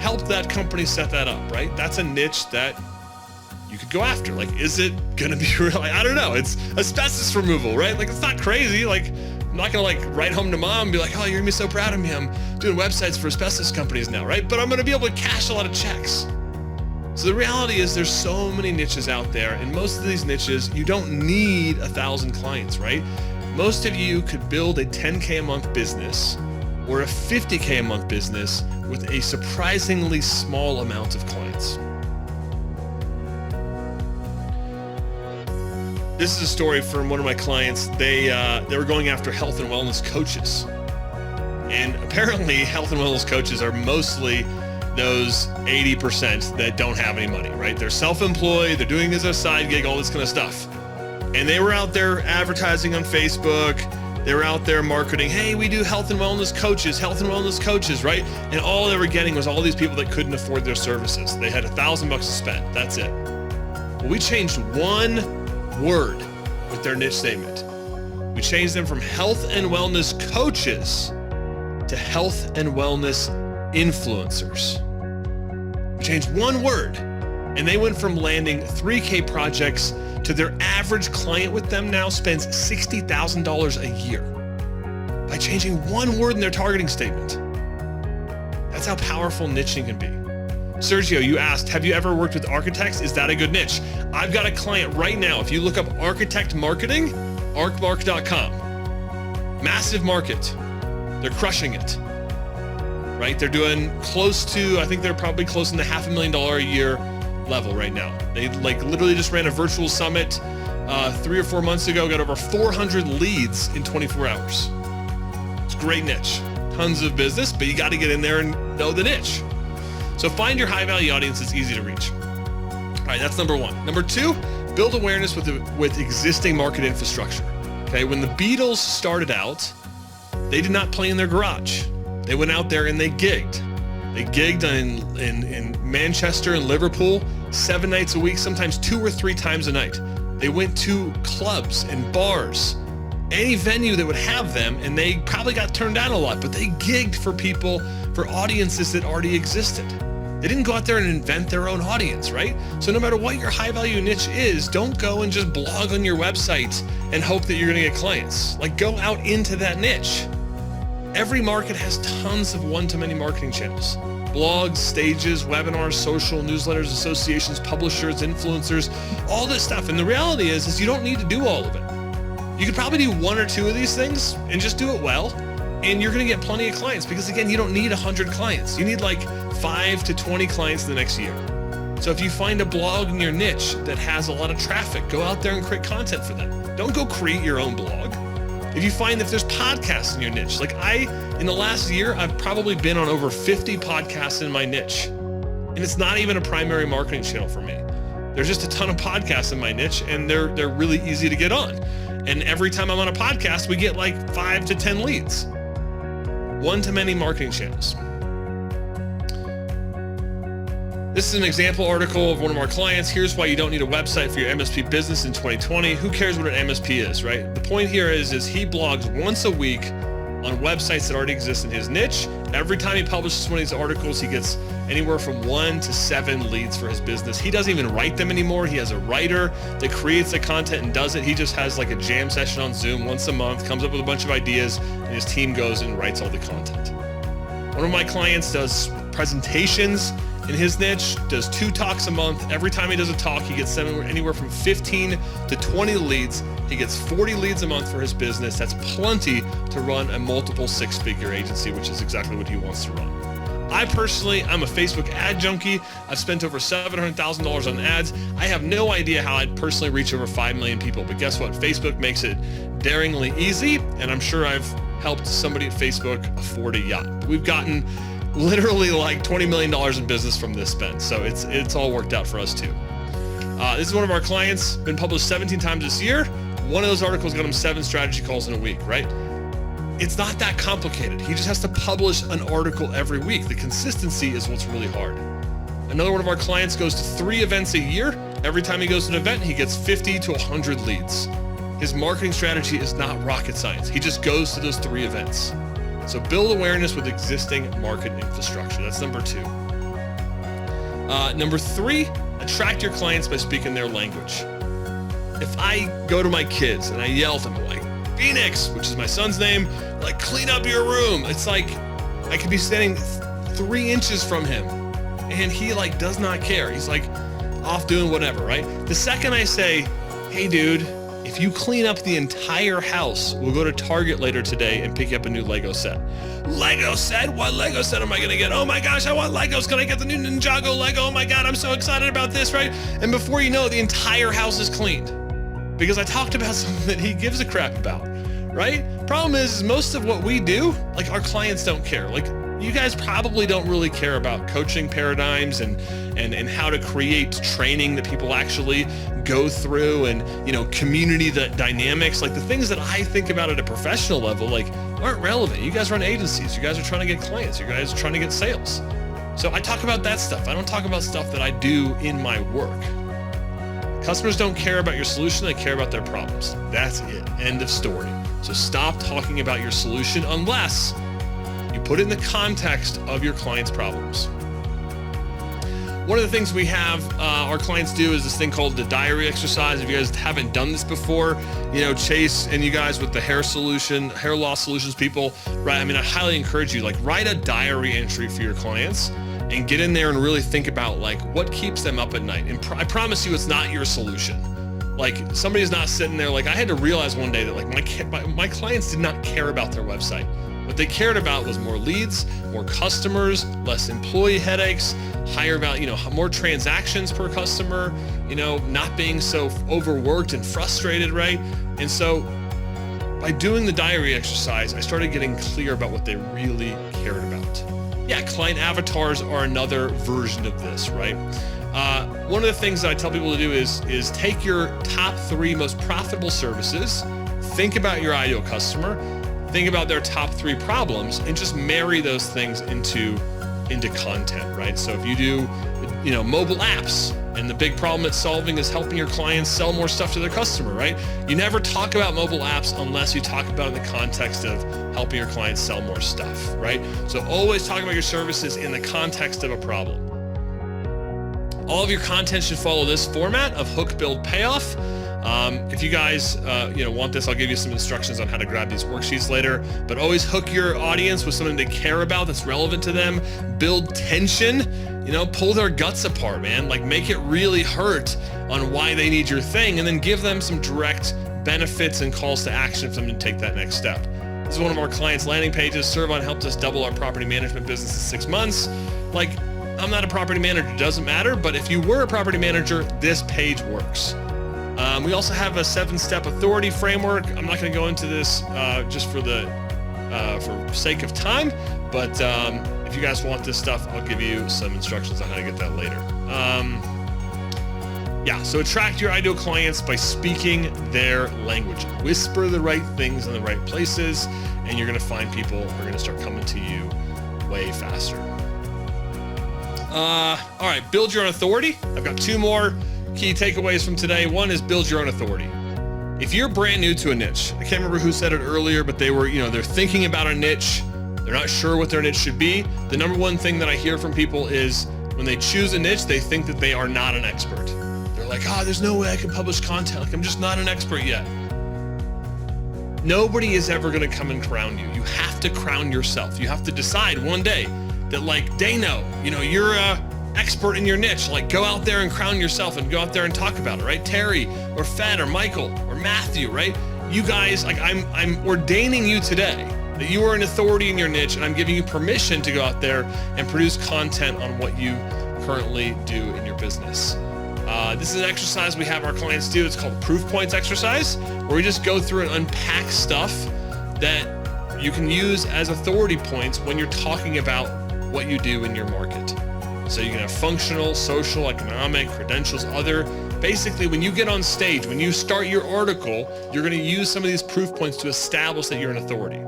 helped that company set that up, right? That's a niche that you could go after. Like, is it gonna be real? I don't know. It's asbestos removal, right? Like, it's not crazy. Like, I'm not gonna like write home to mom and be like, oh, you're gonna be so proud of me. I'm doing websites for asbestos companies now, right? But I'm gonna be able to cash a lot of checks. So the reality is there's so many niches out there, and most of these niches, you don't need 1,000 clients, right? Most of you could build a 10K a month business or a 50K a month business with a surprisingly small amount of clients. This is a story from one of my clients. They were going after health and wellness coaches. And apparently health and wellness coaches are mostly those 80% that don't have any money, right? They're self-employed, they're doing this as a side gig, all this kind of stuff. And they were out there advertising on Facebook. They were out there marketing, hey, we do health and wellness coaches, right? And all they were getting was all these people that couldn't afford their services. They had $1,000 to spend, that's it. Well, we changed one word with their niche statement. We changed them from health and wellness coaches to health and wellness influencers. We changed one word, and they went from landing 3K projects to their average client with them now spends $60,000 a year by changing one word in their targeting statement. That's how powerful niching can be. Sergio, you asked, have you ever worked with architects? Is that a good niche? I've got a client right now. If you look up architect marketing, arcmark.com. Massive market. They're crushing it, right? They're doing close to, I think they're probably close in the $500,000 a year level right now. They like literally just ran a virtual summit 3 or 4 months ago, got over 400 leads in 24 hours. It's a great niche. Tons of business, but you got to get in there and know the niche. So find your high value audience that's easy to reach. All right, that's number one. Number two, build awareness with existing market infrastructure. Okay, when the Beatles started out, they did not play in their garage. They went out there and they gigged. They gigged in Manchester and Liverpool 7 nights a week, sometimes 2 or 3 times a night. They went to clubs and bars, any venue that would have them, and they probably got turned down a lot, but they gigged for people, for audiences that already existed. They didn't go out there and invent their own audience, right? So no matter what your high value niche is, don't go and just blog on your website and hope that you're gonna get clients. Like, go out into that niche. Every market has tons of one-to-many marketing channels. Blogs, stages, webinars, social, newsletters, associations, publishers, influencers, all this stuff. And the reality is you don't need to do all of it. You could probably do 1 or 2 of these things and just do it well, and you're gonna get plenty of clients, because again, you don't need 100 clients. You need like 5 to 20 clients in the next year. So if you find a blog in your niche that has a lot of traffic, go out there and create content for them. Don't go create your own blog. If you find that there's podcasts in your niche, like in the last year, I've probably been on over 50 podcasts in my niche. And it's not even a primary marketing channel for me. There's just a ton of podcasts in my niche, and they're really easy to get on. And every time I'm on a podcast, we get like 5 to 10 leads. One-to-many marketing channels. This is an example article of one of our clients. Here's why you don't need a website for your MSP business in 2020. Who cares what an MSP is, right? The point here is he blogs once a week on websites that already exist in his niche. Every time he publishes one of these articles, he gets anywhere from 1 to 7 leads for his business. He doesn't even write them anymore. He has a writer that creates the content and does it. He just has like a jam session on Zoom once a month, comes up with a bunch of ideas, and his team goes and writes all the content. One of my clients does presentations in his niche does 2 talks a month. Every time he does a talk, he gets anywhere from 15 to 20 leads. He gets 40 leads a month for his business. That's plenty to run a multiple 6-figure agency, which is exactly what he wants to run. I'm a Facebook ad junkie. I've spent over $700,000 on ads. I have no idea how I'd personally reach over 5 million people, but guess what? Facebook makes it daringly easy, and I'm sure I've helped somebody at Facebook afford a yacht. We've gotten literally like $20 million in business from this spend, so it's all worked out for us too. This is one of our clients, been published 17 times this year. One of those articles got him 7 strategy calls in a week, right? It's not that complicated. He just has to publish an article every week. The consistency is what's really hard. Another one of our clients goes to 3 events a year. Every time he goes to an event, he gets 50 to 100 leads. His marketing strategy is not rocket science. He just goes to those 3 events. So build awareness with existing market infrastructure. That's number 2. Number 3, attract your clients by speaking their language. If I go to my kids and I yell at them like, Phoenix, which is my son's name, like, clean up your room. It's like I could be standing 3 inches from him and he like does not care. He's like off doing whatever, right? The second I say, hey dude, if you clean up the entire house, we'll go to Target later today and pick up a new Lego set. Lego set? What Lego set am I gonna get? Oh my gosh, I want Legos. Can I get the new Ninjago Lego? Oh my God, I'm so excited about this, right? And before you know it, the entire house is cleaned because I talked about something that he gives a crap about, right? Problem is most of what we do, like, our clients don't care. Like, you guys probably don't really care about coaching paradigms and how to create training that people actually go through, and, you know, community dynamics. Like, the things that I think about at a professional level, like, aren't relevant. You guys run agencies. You guys are trying to get clients. You guys are trying to get sales. So I talk about that stuff. I don't talk about stuff that I do in my work. Customers don't care about your solution. They care about their problems. That's it. End of story. So stop talking about your solution unless you put it in the context of your client's problems. One of the things we have our clients do is this thing called the diary exercise. If you guys haven't done this before, you know, Chase and you guys with the hair loss solutions people, right? I mean, I highly encourage you, like, write a diary entry for your clients and get in there and really think about, like, what keeps them up at night. And I promise you, it's not your solution. Like, somebody's not sitting there. Like, I had to realize one day that, like, my clients did not care about their website. What they cared about was more leads, more customers, less employee headaches, higher value, you know, more transactions per customer, you know, not being so overworked and frustrated, right? And so by doing the diary exercise, I started getting clear about what they really cared about. Yeah, client avatars are another version of this, right? One of the things that I tell people to do is take your top 3 most profitable services, think about your ideal customer, think about their top 3 problems, and just marry those things into content, right? So if you do, you know, mobile apps, and the big problem it's solving is helping your clients sell more stuff to their customer, right? You never talk about mobile apps unless you talk about it in the context of helping your clients sell more stuff, right? So always talk about your services in the context of a problem. All of your content should follow this format of hook, build, payoff. If you guys want this, I'll give you some instructions on how to grab these worksheets later, but always hook your audience with something they care about that's relevant to them. Build tension, you know, pull their guts apart, man. Like, make it really hurt on why they need your thing, and then give them some direct benefits and calls to action for them to take that next step. This is one of our clients' landing pages. Servon helped us double our property management business in 6 months. Like, I'm not a property manager, it doesn't matter, but if you were a property manager, this page works. We also have a 7-step authority framework. I'm not going to go into this just for sake of time, but if you guys want this stuff, I'll give you some instructions on how to get that later. So attract your ideal clients by speaking their language. Whisper the right things in the right places, and you're going to find people are going to start coming to you way faster. All right, build your own authority. I've got 2 more key takeaways from today. One is build your own authority. If you're brand new to a niche, I can't remember who said it earlier, but they were, they're thinking about a niche. They're not sure what their niche should be. The number one thing that I hear from people is when they choose a niche, they think that they are not an expert. They're like, there's no way I can publish content. Like, I'm just not an expert yet. Nobody is ever going to come and crown you. You have to crown yourself. You have to decide one day that, like, Dano, you're expert in your niche, like go out there and crown yourself and go out there and talk about it, right? Terry or Fed or Michael or Matthew, right? You guys, like I'm ordaining you today that you are an authority in your niche, and I'm giving you permission to go out there and produce content on what you currently do in your business. This is an exercise we have our clients do. It's called proof points exercise, where we just go through and unpack stuff that you can use as authority points when you're talking about what you do in your market. So you can have functional, social, economic, credentials, other. Basically, when you get on stage, when you start your article, you're going to use some of these proof points to establish that you're an authority.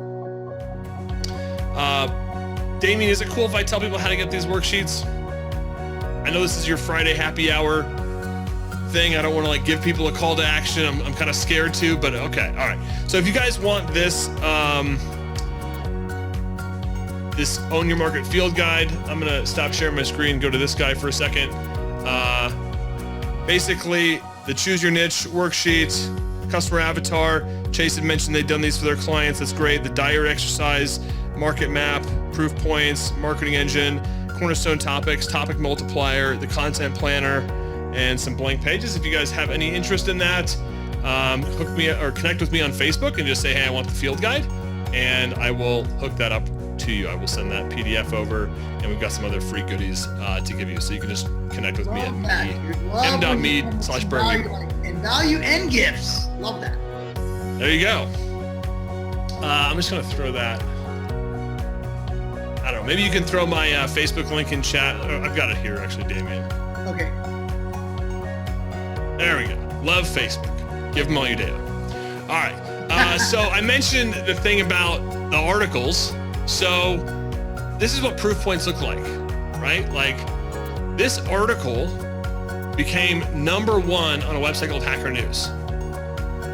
Damien, is it cool if I tell people how to get these worksheets? I know this is your Friday happy hour thing. I don't want to like give people a call to action. I'm kind of scared to, but okay. All right. So if you guys want this, this Own Your Market Field Guide, I'm going to stop sharing my screen, go to this guy for a second. Basically, the Choose Your Niche worksheet, customer avatar. Chase had mentioned they've done these for their clients. That's great. The diary exercise, market map, proof points, marketing engine, cornerstone topics, topic multiplier, the content planner, and some blank pages. If you guys have any interest in that, hook me or connect with me on Facebook and just say, hey, I want the field guide, and I will hook that up to you. I will send that PDF over, and we've got some other free goodies to give you. So you can just connect with me at m.me/Brent Weaver. And value and gifts. Love that. There you go. I'm just going to throw that. I don't know. Maybe you can throw my Facebook link in chat. I've got it here, actually, Damien. Okay. There we go. Love Facebook. Give them all your data. All right. So I mentioned the thing about the articles. So this is what proof points look like, right? Like this article became #1 on a website called Hacker News.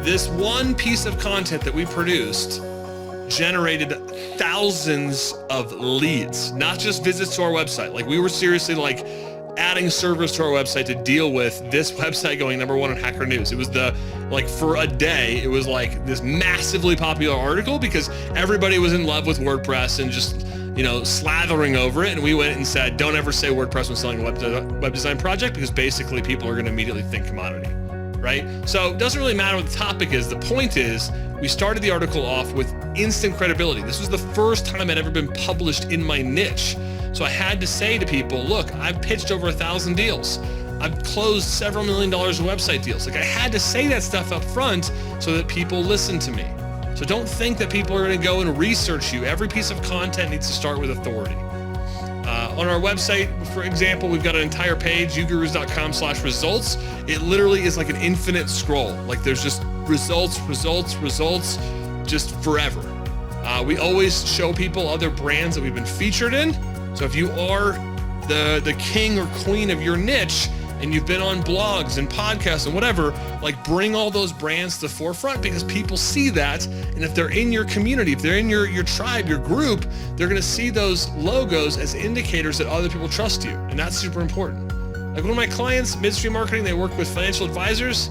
This one piece of content that we produced generated thousands of leads, not just visits to our website. Like we were seriously like adding servers to our website to deal with this website going #1 on Hacker News. It was for a day, it was like this massively popular article because everybody was in love with WordPress and just, slathering over it. And we went and said, don't ever say WordPress when selling a web design project, because basically people are going to immediately think commodity, right? So it doesn't really matter what the topic is. The point is, we started the article off with instant credibility. This was the first time I'd ever been published in my niche. So I had to say to people, look, I've pitched over 1,000 deals. I've closed several $1 million in website deals. Like I had to say that stuff up front so that people listen to me. So don't think that people are going to go and research you. Every piece of content needs to start with authority. On our website, for example, we've got an entire page, ugurus.com/results. It literally is like an infinite scroll. Like there's just results, just forever. We always show people other brands that we've been featured in. So if you are the king or queen of your niche and you've been on blogs and podcasts and whatever, like bring all those brands to the forefront, because people see that. And if they're in your community, if they're in your tribe, your group, they're going to see those logos as indicators that other people trust you. And that's super important. Like one of my clients, midstream marketing, they work with financial advisors.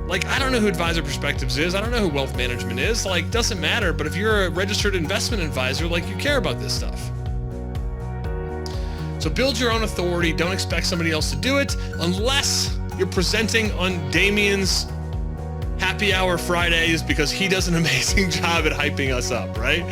Like, I don't know who Advisor Perspectives is. I don't know who Wealth Management is. Like, doesn't matter. But if you're a registered investment advisor, like you care about this stuff. So build your own authority. Don't expect somebody else to do it unless you're presenting on Damien's Happy Hour Fridays, because he does an amazing job at hyping us up, right?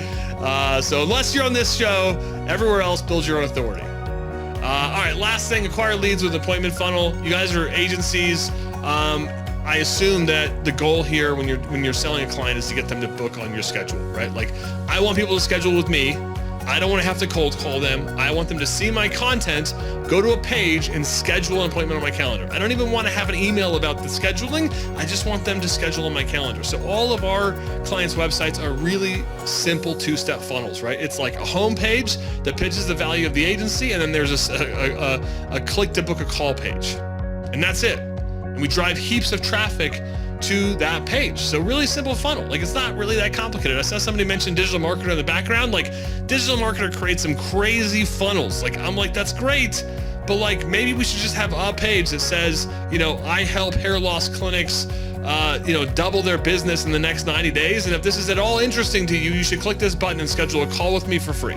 So unless you're on this show, everywhere else, build your own authority. All right, last thing, acquire leads with appointment funnel. You guys are agencies. I assume that the goal here when you're selling a client is to get them to book on your schedule, right? Like I want people to schedule with me. I don't want to have to cold call them. I want them to see my content, go to a page and schedule an appointment on my calendar. I don't even want to have an email about the scheduling. I just want them to schedule on my calendar. So all of our clients' websites are really simple 2-step funnels, right? It's like a home page that pitches the value of the agency, and then there's a click to book a call page. And that's it. And we drive heaps of traffic to that page. So really simple funnel. Like it's not really that complicated. I saw somebody mention digital marketer in the background. Like digital marketer creates some crazy funnels. Like I'm like, that's great. But like maybe we should just have a page that says, I help hair loss clinics, double their business in the next 90 days. And if this is at all interesting to you, you should click this button and schedule a call with me for free.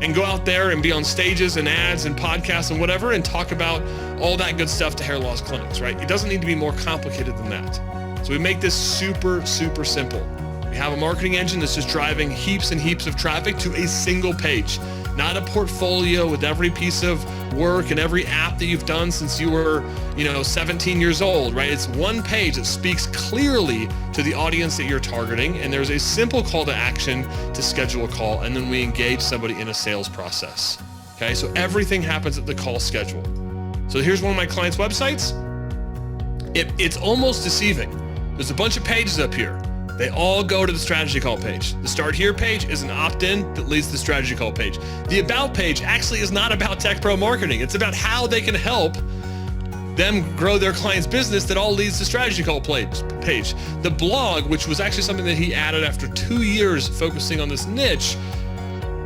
and go out there and be on stages and ads and podcasts and whatever and talk about all that good stuff to hair loss clinics, right? It doesn't need to be more complicated than that. So we make this super, super simple. We have a marketing engine that's just driving heaps and heaps of traffic to a single page, not a portfolio with every piece of work and every app that you've done since you were, 17 years old, right? It's one page that speaks clearly to the audience that you're targeting, and there's a simple call to action to schedule a call, and then we engage somebody in a sales process. Okay, so everything happens at the call schedule. So here's one of my clients' websites. It's almost deceiving. There's a bunch of pages up here. They all go to the strategy call page. The start here page is an opt-in that leads to the strategy call page. The about page actually is not about tech pro marketing. It's about how they can help them grow their client's business. That all leads to strategy call page. The blog, which was actually something that he added after 2 years focusing on this niche,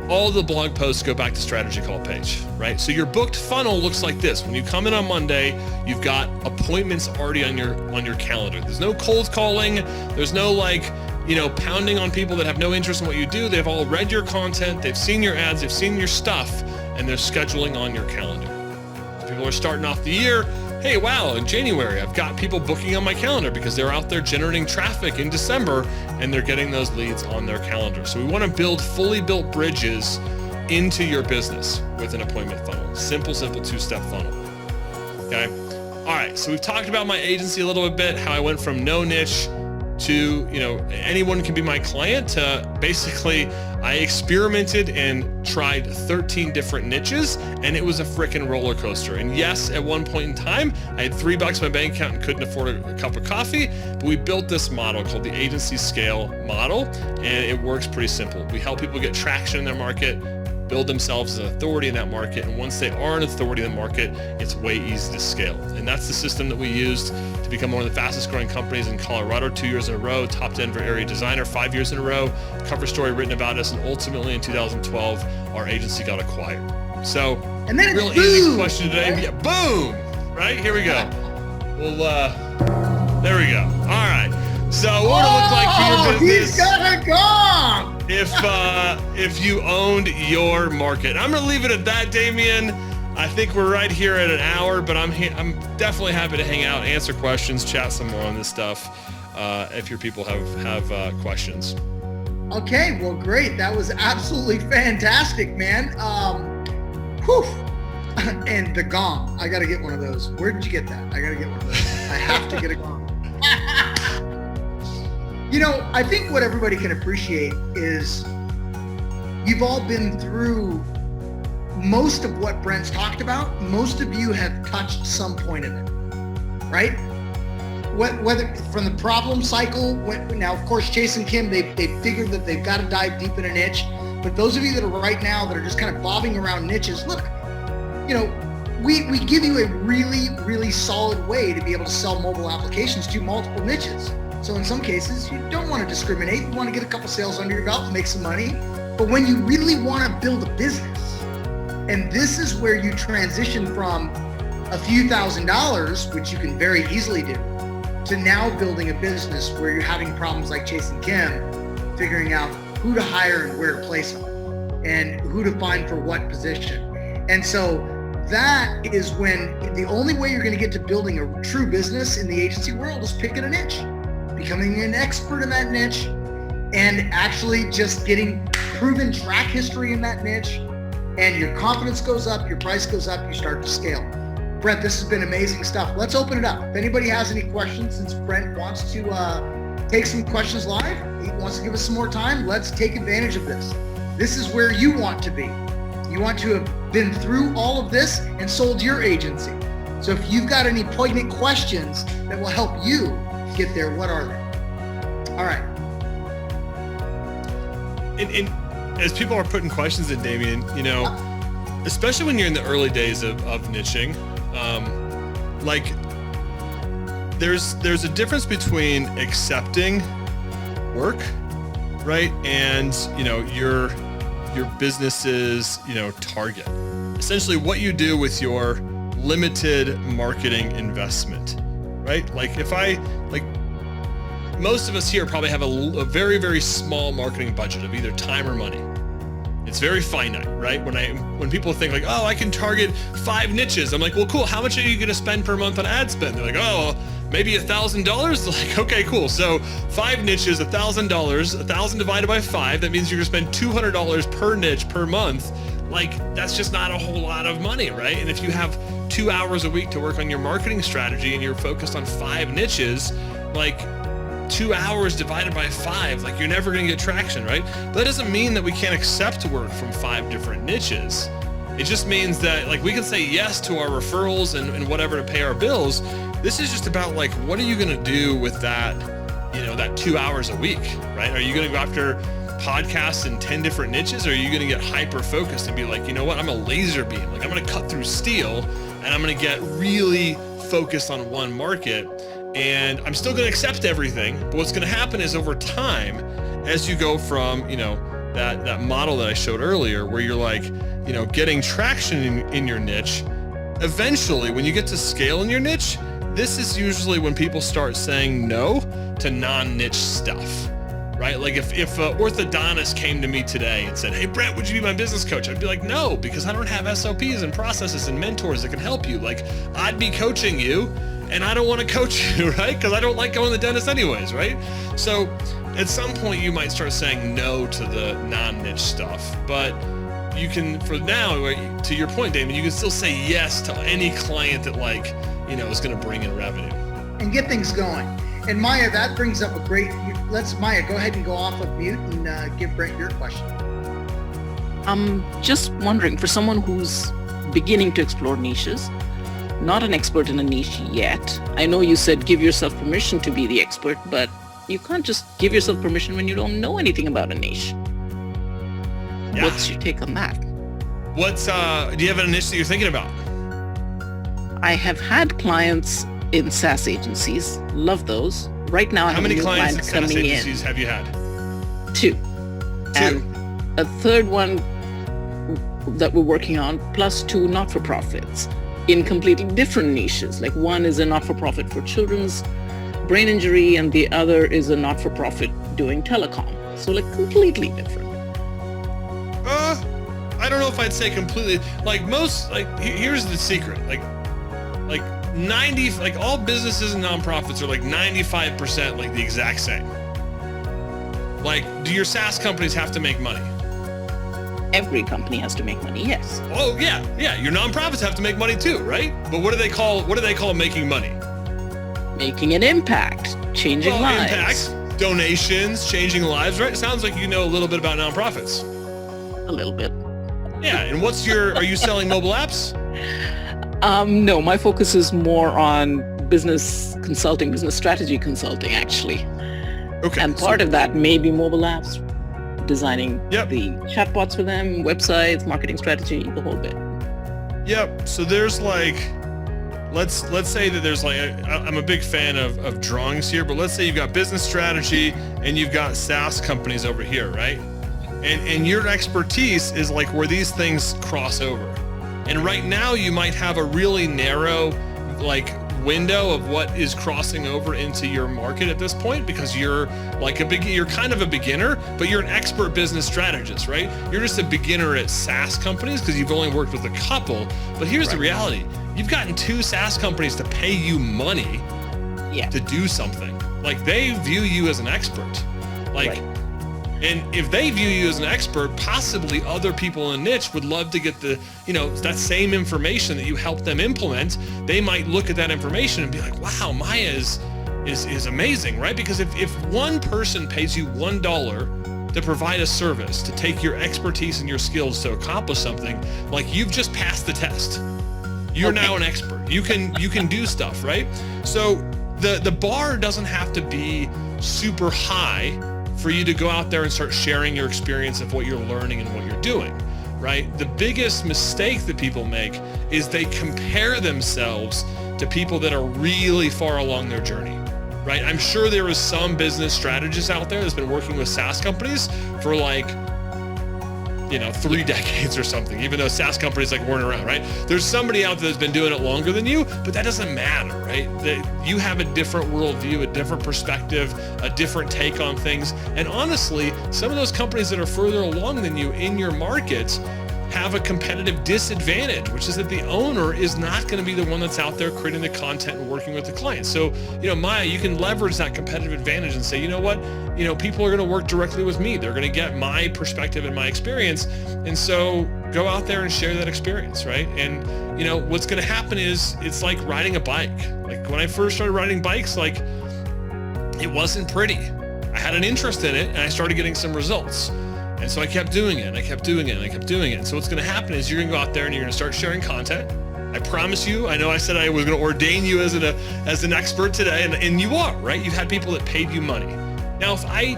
all the blog posts go back to strategy call page, right? So your booked funnel looks like this. When you come in on Monday, you've got appointments already on your calendar. There's no cold calling. There's no pounding on people that have no interest in what you do. They've all read your content. They've seen your ads. They've seen your stuff, and they're scheduling on your calendar. People are starting off the year. Hey, wow, in January, I've got people booking on my calendar because they're out there generating traffic in December and they're getting those leads on their calendar. So we want to build fully built bridges into your business with an appointment funnel. Simple two-step funnel. Okay. All right. So we've talked about my agency a little bit, how I went from no niche to, anyone can be my client, to basically I experimented and tried 13 different niches, and it was a freaking roller coaster. And yes, at one point in time, I had $3 in my bank account and couldn't afford a cup of coffee, but we built this model called the agency scale model, and it works pretty simple. We help people get traction in their market, build themselves as an authority in that market, and once they are an authority in the market, it's way easy to scale. And that's the system that we used to become one of the fastest growing companies in Colorado 2 years in a row, top Denver area designer 5 years in a row, cover story written about us, and ultimately in 2012, our agency got acquired. So, and then real easy question today. Yeah, boom! Right, here we go. Well, there we go. All right. So what would it look like for your business? He's got a gong! If you owned your market. I'm gonna leave it at that, Damien. I think we're right here at an hour, but I'm definitely happy to hang out, answer questions, chat some more on this stuff. If your people have questions. Okay, well, great. That was absolutely fantastic, man. Whew. And the gong. I gotta get one of those. Where did you get that? I gotta get one of those. I have to get a gong. I think what everybody can appreciate is you've all been through most of what Brent's talked about. Most of you have touched some point in it, right? Whether from the problem cycle, now of course Chase and Kim, they figured that they've got to dive deep in a niche. But those of you that are right now that are just kind of bobbing around niches, look, we give you a really, really solid way to be able to sell mobile applications to multiple niches. So in some cases, you don't want to discriminate. You want to get a couple sales under your belt and make some money. But when you really want to build a business, and this is where you transition from a few $1,000s, which you can very easily do, to now building a business where you're having problems like Chase and Kim, figuring out who to hire and where to place them, and who to find for what position. And so that is when the only way you're going to get to building a true business in the agency world is picking a niche, becoming an expert in that niche, and actually just getting proven track history in that niche, and your confidence goes up, your price goes up, you start to scale. Brent, this has been amazing stuff. Let's open it up. If anybody has any questions, since Brent wants to take some questions live, he wants to give us some more time, let's take advantage of this. This is where you want to be. You want to have been through all of this and sold your agency. So if you've got any poignant questions that will help you get there, what are they? All right. And as people are putting questions in, Damien, especially when you're in the early days of niching, there's a difference between accepting work, right, and your business's target. Essentially, what you do with your limited marketing investment, right? Most of us here probably have a very, very small marketing budget of either time or money. It's very finite, right? When people think like, oh, I can target 5 niches, I'm like, well, cool. How much are you going to spend per month on ad spend? They're like, oh, maybe $1,000. Like, okay, cool. So 5 niches, $1,000, 1,000 divided by 5. That means you're going to spend $200 per niche per month. Like, that's just not a whole lot of money, right? And if you have 2 hours a week to work on your marketing strategy and you're focused on 5 niches, like 2 hours divided by 5, like you're never going to get traction, right? But that doesn't mean that we can't accept work from 5 different niches. It just means that like we can say yes to our referrals and whatever to pay our bills. This is just about like, what are you going to do with that, that 2 hours a week, right? Are you going to go after podcasts in 10 different niches, or are you going to get hyper focused and be like, you know what, I'm a laser beam. Like I'm going to cut through steel and I'm going to get really focused on one market. And I'm still going to accept everything, but what's going to happen is over time, as you go from, that model that I showed earlier, where you're like, getting traction in your niche, eventually when you get to scale in your niche, this is usually when people start saying no to non-niche stuff, right? Like if an orthodontist came to me today and said, hey, Brent, would you be my business coach? I'd be like, no, because I don't have SOPs and processes and mentors that can help you. Like I'd be coaching you, and I don't want to coach you, right? Because I don't like going to the dentist anyways, right? So at some point you might start saying no to the non-niche stuff, but you can, for now, to your point, Damon, you can still say yes to any client that is going to bring in revenue. And get things going. And Maya, that brings up a great, Maya, go ahead and go off of mute and give Brent your question. I'm just wondering, for someone who's beginning to explore niches, not an expert in a niche yet. I know you said give yourself permission to be the expert, but you can't just give yourself permission when you don't know anything about a niche. Yeah. What's your take on that? Do you have a niche that you're thinking about? I have had clients in SaaS agencies. Love those. Right now I have a new client coming in. How many clients in SaaS agencies have you had? 2. And a third one that we're working on, plus 2 not-for-profits in completely different niches. Like one is a not-for-profit for children's brain injury and the other is a not-for-profit doing telecom. So like completely different. I don't know if I'd say completely. Like most, here's the secret. Like 90, like all businesses and nonprofits are like 95% like the exact same. Like, do your SaaS companies have to make money? Every company has to make money, yes. Oh yeah. Your nonprofits have to make money too, right? But what do they call making money? Making an impact, changing lives. Impact, donations, changing lives, right? It sounds like you know a little bit about nonprofits. A little bit. Yeah, and are you selling mobile apps? No, my focus is more on business consulting, business strategy consulting, actually. Okay. And part of that may be mobile apps, designing the chatbots for them, websites, marketing strategy, the whole bit. Yep. So there's let's say that there's I'm a big fan of drawings here, but let's say you've got business strategy and you've got SaaS companies over here, right? And your expertise is like where these things cross over. And right now you might have a really narrow window of what is crossing over into your market at this point, because you're you're kind of a beginner, but you're an expert business strategist, right? You're just a beginner at SaaS companies because you've only worked with a couple. But here's the reality. You've gotten 2 SaaS companies to pay you money to do something. Like they view you as an expert. And if they view you as an expert, possibly other people in a niche would love to get that same information that you helped them implement. They might look at that information and be like, wow, Maya is amazing, right? Because if one person pays you $1 to provide a service, to take your expertise and your skills to accomplish something, like you've just passed the test. You're now an expert. You can do stuff, right? So the bar doesn't have to be super high for you to go out there and start sharing your experience of what you're learning and what you're doing, right? The biggest mistake that people make is they compare themselves to people that are really far along their journey, right? I'm sure there is some business strategist out there that's been working with SaaS companies for 3 decades or something, even though SaaS companies like weren't around, right? There's somebody out there that's been doing it longer than you, but that doesn't matter, right? That you have a different worldview, a different perspective, a different take on things. And honestly, some of those companies that are further along than you in your market have a competitive disadvantage, which is that the owner is not going to be the one that's out there creating the content and working with the client. So, Maya, you can leverage that competitive advantage and say, you know what, people are going to work directly with me. They're going to get my perspective and my experience. And so go out there and share that experience, right? And, what's going to happen is it's like riding a bike. Like when I first started riding bikes, like it wasn't pretty. I had an interest in it and I started getting some results. And so I kept doing it, and I kept doing it, and I kept doing it. And so what's going to happen is you're going to go out there and you're going to start sharing content. I promise you, I know I said I was going to ordain you as an expert today, and you are, right? You've had people that paid you money. Now, if I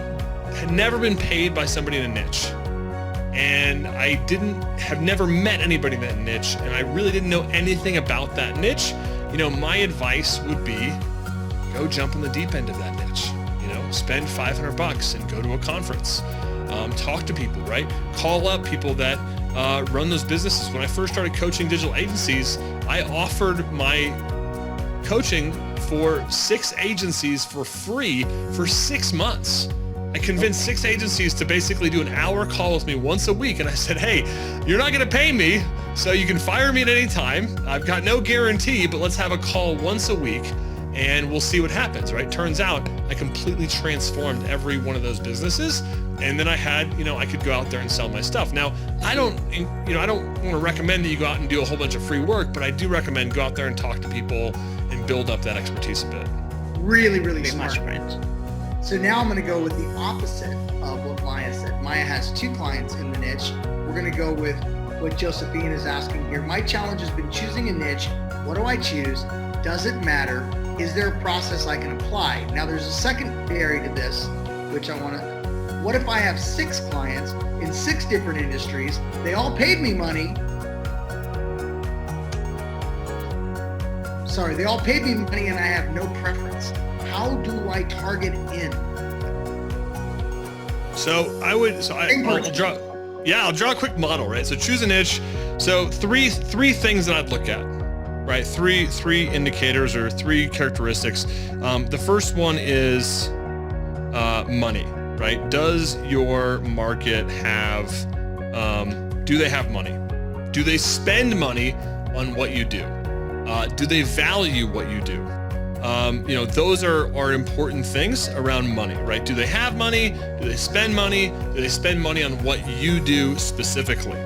had never been paid by somebody in a niche, and I have never met anybody in that niche, and I really didn't know anything about that niche, my advice would be go jump in the deep end of that niche. Spend $500 and go to a conference. Talk to people, right? Call up people that run those businesses. When I first started coaching digital agencies, I offered my coaching for 6 agencies for free for 6 months. I convinced 6 agencies to basically do an hour call with me once a week. And I said, hey, you're not going to pay me, so you can fire me at any time. I've got no guarantee, but let's have a call once a week and we'll see what happens, right? Turns out I completely transformed every one of those businesses. And then I had, I could go out there and sell my stuff. Now, I don't want to recommend that you go out and do a whole bunch of free work, but I do recommend go out there and talk to people and build up that expertise a bit. Really, really Very smart. much, Brent. So now I'm going to go with the opposite of what Maya said. Maya has 2 clients in the niche. We're going to go with what Josephine is asking here. My challenge has been choosing a niche. What do I choose? Does it matter? Is there a process I can apply? Now there's a secondary to this, which what if I have 6 clients in 6 different industries? They all paid me money. They all paid me money and I have no preference. How do I target in? I'll draw a quick model, right? So choose a niche. So three things that I'd look at, right? Three indicators or 3 characteristics. The first one is money, right? Does your market have, do they have money? Do they spend money on what you do? Do they value what you do? Those are important things around money, right? Do they have money? Do they spend money? Do they spend money on what you do specifically?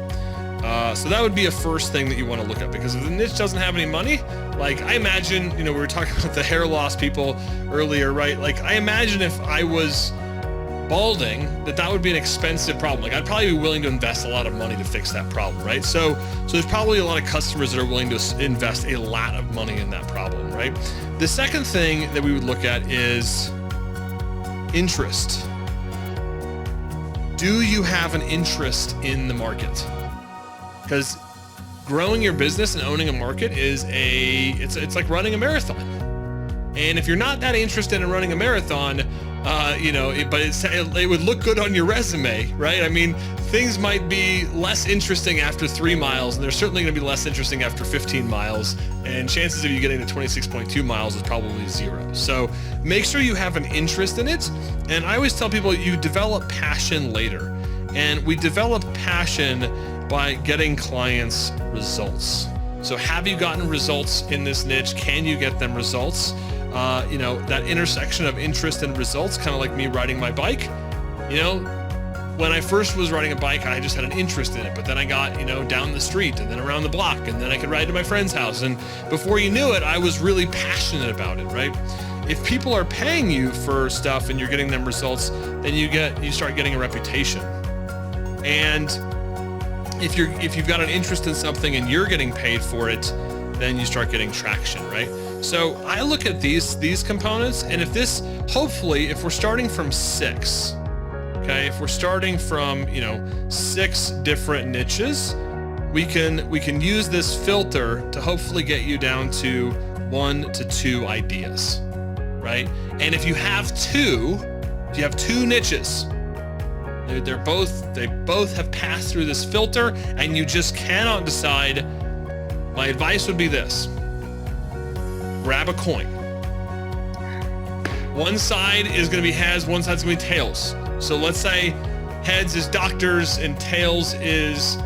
So that would be a first thing that you want to look at, because if the niche doesn't have any money, like I imagine, we were talking about the hair loss people earlier, right? Like I imagine if I was balding, that would be an expensive problem. Like I'd probably be willing to invest a lot of money to fix that problem, right? So there's probably a lot of customers that are willing to invest a lot of money in that problem, right? The second thing that we would look at is interest. Do you have an interest in the market? Because growing your business and owning a market is it's like running a marathon. And if you're not that interested in running a marathon, it would look good on your resume, right? I mean, things might be less interesting after 3 miles, and they're certainly going to be less interesting after 15 miles. And chances of you getting to 26.2 miles is probably 0. So make sure you have an interest in it. And I always tell people you develop passion later. And we develop passion by getting clients results. So have you gotten results in this niche? Can you get them results? That intersection of interest and results, kind of like me riding my bike. When I first was riding a bike, I just had an interest in it, but then I got, down the street and then around the block, and then I could ride to my friend's house. And before you knew it, I was really passionate about it, right? If people are paying you for stuff and you're getting them results, then you start getting a reputation. And if you've got an interest in something and you're getting paid for it, then you start getting traction, right? So I look at these components, and if we're starting from 6, okay, if we're starting from 6 different niches, we can use this filter to hopefully get you down to 1 to 2 ideas, right? And if you have 2 niches, They both have passed through this filter, and you just cannot decide. My advice would be this: grab a coin. One side is going to be heads, one side's going to be tails. So let's say heads is doctors and tails is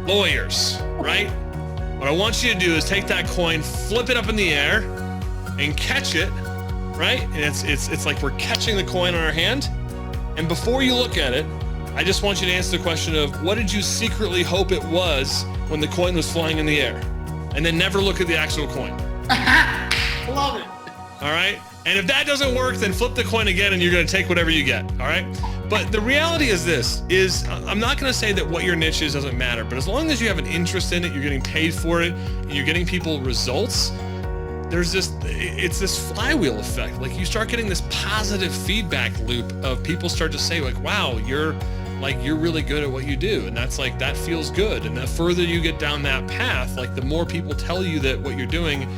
lawyers, right? What I want you to do is take that coin, flip it up in the air, and catch it, right? And it's like we're catching the coin on our hand. And before you look at it, I just want you to answer the question of, what did you secretly hope it was when the coin was flying in the air? And then never look at the actual coin. Love it. All right? And if that doesn't work, then flip the coin again and you're going to take whatever you get. All right? But the reality is this, I'm not going to say that what your niche is doesn't matter, but as long as you have an interest in it, you're getting paid for it, and you're getting people results, it's this flywheel effect. Like, you start getting this positive feedback loop of people start to say, like, wow, you're really good at what you do. And that's like, that feels good. And the further you get down that path, like, the more people tell you that what you're doing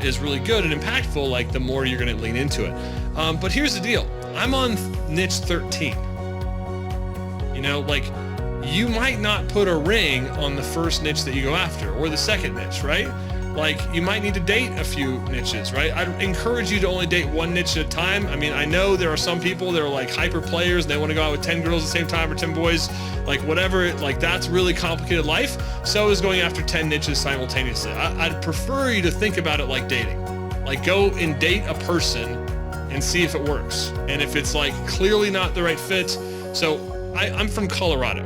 is really good and impactful, like, the more you're going to lean into it. But here's the deal. I'm on niche 13. You know, like, you might not put a ring on the first niche that you go after, or the second niche, right? Like, you might need to date a few niches, right? I'd encourage you to only date one niche at a time. I mean, I know there are some people that are like hyper players and they want to go out with 10 girls at the same time, or 10 boys, like whatever, like, that's really complicated life. So is going after 10 niches simultaneously. I'd prefer you to think about it like dating. Like, go and date a person and see if it works. And if it's like clearly not the right fit. So I'm from Colorado,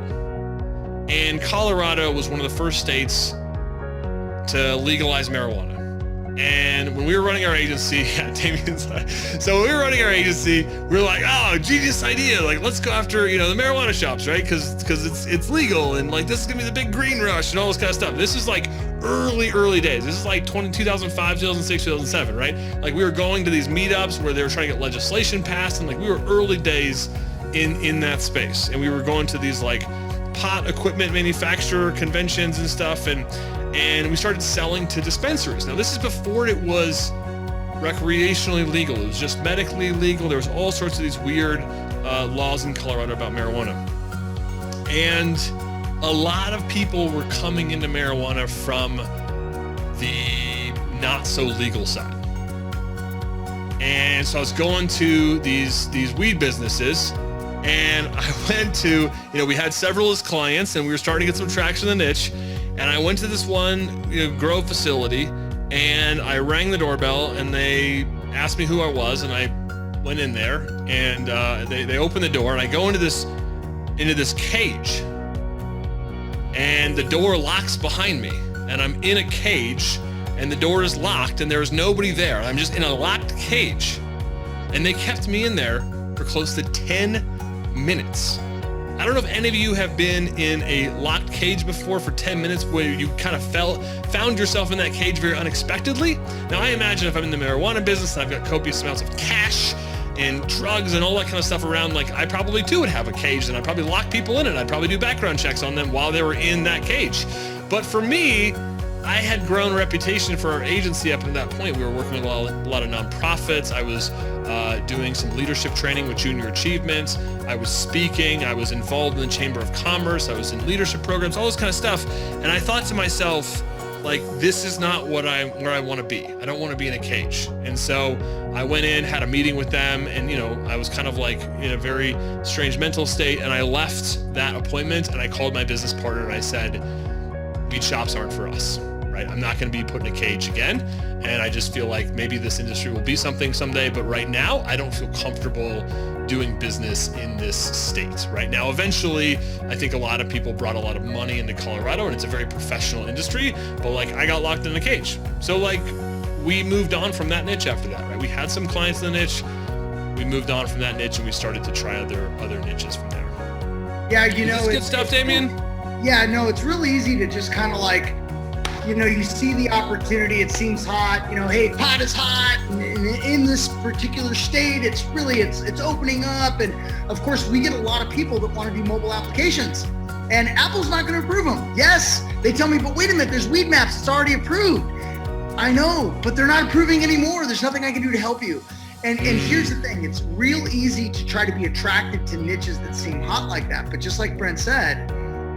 and Colorado was one of the first states to legalize marijuana. And when we were running our agency, so when we were running our agency, we were like, oh, genius idea. Like, let's go after, the marijuana shops, right? Because it's legal, and like, this is gonna be the big green rush and all this kind of stuff. This is like early days. This is like 2005, 2006, 2007, right? Like, we were going to these meetups where they were trying to get legislation passed, and like, we were early days in that space. And we were going to these like pot equipment manufacturer conventions and stuff, and we started selling to dispensaries. Now, this is before it was recreationally legal. It was just medically legal. There was all sorts of these weird laws in Colorado about marijuana. And a lot of people were coming into marijuana from the not so legal side. And so I was going to these weed businesses, and I went to, we had several as clients, and we were starting to get some traction in the niche. And I went to this one grow facility, and I rang the doorbell, and they asked me who I was, and I went in there, and they opened the door, and I go into this cage, and the door locks behind me, and I'm in a cage, and the door is locked, and there's nobody there. I'm just in a locked cage, and they kept me in there for close to 10 minutes. I don't know if any of you have been in a locked cage before for 10 minutes where you kind of found yourself in that cage very unexpectedly. Now, I imagine if I'm in the marijuana business and I've got copious amounts of cash and drugs and all that kind of stuff around, like, I probably too would have a cage, and I'd probably lock people in it. I'd probably do background checks on them while they were in that cage. But for me, I had grown a reputation for our agency up to that point. We were working with a lot of nonprofits. I was doing some leadership training with Junior Achievement. I was speaking. I was involved in the Chamber of Commerce. I was in leadership programs, all this kind of stuff. And I thought to myself, like, this is not where I want to be. I don't want to be in a cage. And so I went in, had a meeting with them, and I was kind of like in a very strange mental state. And I left that appointment, and I called my business partner, and I said, weed shops aren't for us. Right? I'm not going to be put in a cage again. And I just feel like maybe this industry will be something someday, but right now I don't feel comfortable doing business in this state. Right now, eventually, I think a lot of people brought a lot of money into Colorado, and it's a very professional industry, but like, I got locked in a cage. So like, we moved on from that niche after that, right? We had some clients in the niche. We moved on from that niche, and we started to try other niches from there. Yeah, it's good stuff, Damien. Yeah, no, it's really easy to just kind of like, you see the opportunity, it seems hot, hey, pot is hot, and in this particular state, it's opening up. And of course, we get a lot of people that want to do mobile applications, and Apple's not going to approve them. Yes, they tell me, but wait a minute, there's Weed Maps, it's already approved. I know, but they're not approving anymore. There's nothing I can do to help you. And here's the thing, it's real easy to try to be attracted to niches that seem hot like that. But just like Brent said,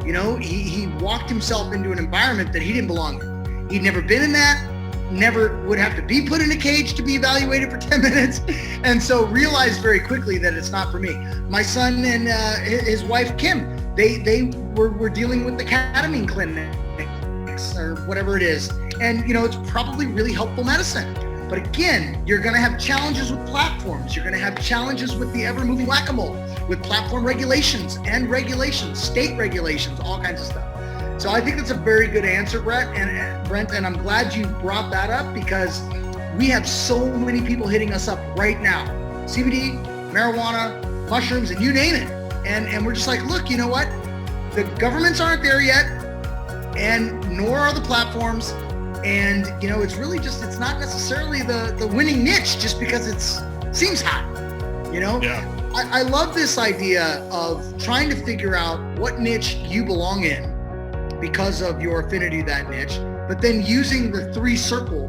you know, he walked himself into an environment that he didn't belong in. He'd never been in that, never would have to be put in a cage to be evaluated for 10 minutes. And so realized very quickly that it's not for me. My son and his wife, Kim, they were dealing with the ketamine clinics or whatever it is. And, you know, it's probably really helpful medicine. But again, you're going to have challenges with platforms. You're going to have challenges with the ever-moving whack-a-mole, with platform regulations and regulations, state regulations, all kinds of stuff. So I think that's a very good answer, Brent, and I'm glad you brought that up because we have so many people hitting us up right now. CBD, marijuana, mushrooms, and you name it. And we're just like, look, you know what? The governments aren't there yet, and nor are the platforms. And, you know, it's really just, it's not necessarily the winning niche just because it seems hot, you know? Yeah. I love this idea of trying to figure out what niche you belong in because of your affinity to that niche, but then using the 3-circle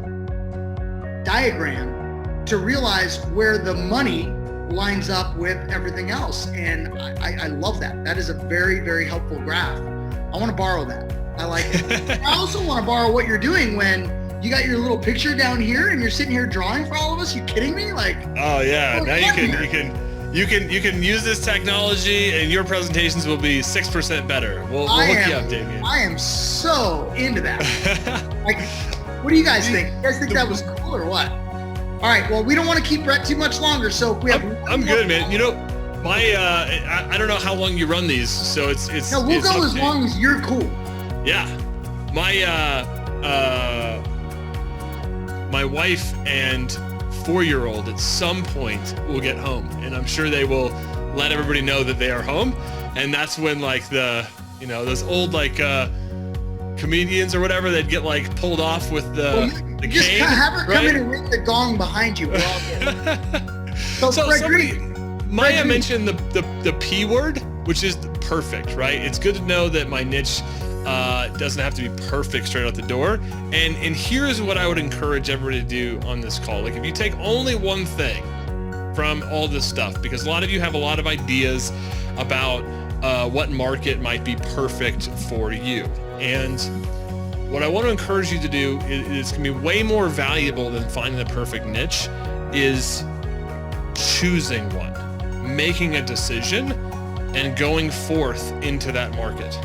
diagram to realize where the money lines up with everything else. And I love that. That is a very, very helpful graph. I want to borrow that. I like it. I also want to borrow what you're doing when you got your little picture down here and you're sitting here drawing for all of us. You kidding me? Like, oh yeah, now you can use this technology and your presentations will be 6% better. We'll hook you up, Damien. I am so into that. Like, what do you guys think? You guys think that was cool or what? All right, well, we don't want to keep Brett too much longer, so if we have I'm good, man. You know, my I don't know how long you run these, so it's no, we'll go as long as you're cool. Yeah, my wife and 4-year-old at some point will get home, and I'm sure they will let everybody know that they are home, and that's when like the, you know, those old like comedians or whatever, they'd get like pulled off with the cane. Just have her come right? in and ring the gong behind you. We're all good. So Maya mentioned the P word, which is perfect, right? It's good to know that my niche doesn't have to be perfect straight out the door. And here's what I would encourage everybody to do on this call. Like, if you take only one thing from all this stuff, because a lot of you have a lot of ideas about what market might be perfect for you. And what I want to encourage you to do is going to be way more valuable than finding the perfect niche is choosing one, making a decision, and going forth into that market.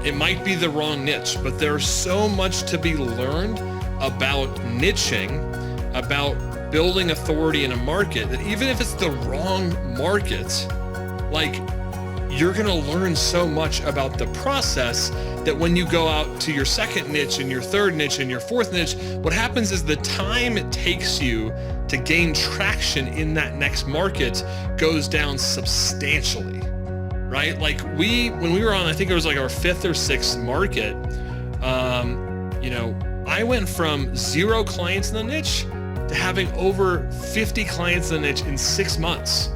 It might be the wrong niche, but there's so much to be learned about niching, about building authority in a market, that even if it's the wrong market, like, you're gonna learn so much about the process that when you go out to your second niche and your third niche and your fourth niche, what happens is the time it takes you to gain traction in that next market goes down substantially, right? Like when we were on, I think it was like our 5th or 6th market, you know, I went from 0 clients in the niche to having over 50 clients in the niche in 6 months.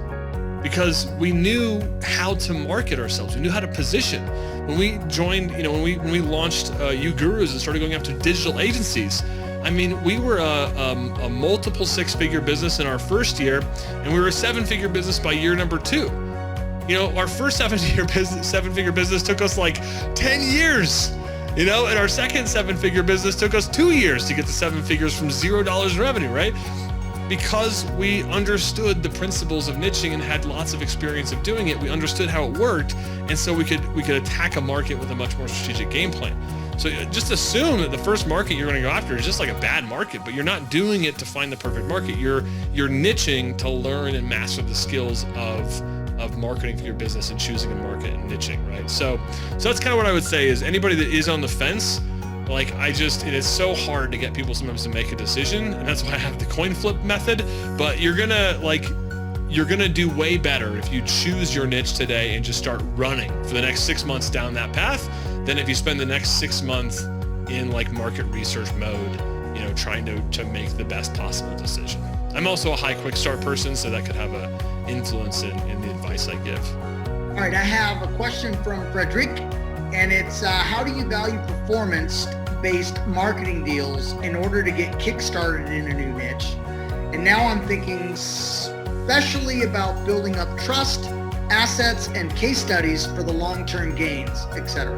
Because we knew how to market ourselves. We knew how to position. When we joined, you know, when we launched UGURUS and started going after digital agencies, I mean, we were a multiple 6-figure business in our first year, and we were a 7-figure business by year number 2. You know, our first 7-figure business took us like 10 years. You know, and our second 7-figure business took us 2 years to get to 7 figures from $0 in revenue, right? Because we understood the principles of niching and had lots of experience of doing it, we understood how it worked, and so we could attack a market with a much more strategic game plan. So just assume that the first market you're going to go after is just like a bad market, but you're not doing it to find the perfect market. You're niching to learn and master the skills of marketing for your business and choosing a market and niching, right? So that's kind of what I would say is anybody that is on the fence, like, it is so hard to get people sometimes to make a decision, and that's why I have the coin flip method. But you're gonna do way better if you choose your niche today and just start running for the next 6 months down that path than if you spend the next 6 months in like market research mode, you know, trying to make the best possible decision. I'm also a high quick start person, so that could have an influence in the advice I give. All right, I have a question from Frederick. And it's how do you value performance-based marketing deals in order to get kick-started in a new niche? And now I'm thinking especially about building up trust, assets, and case studies for the long-term gains, etc.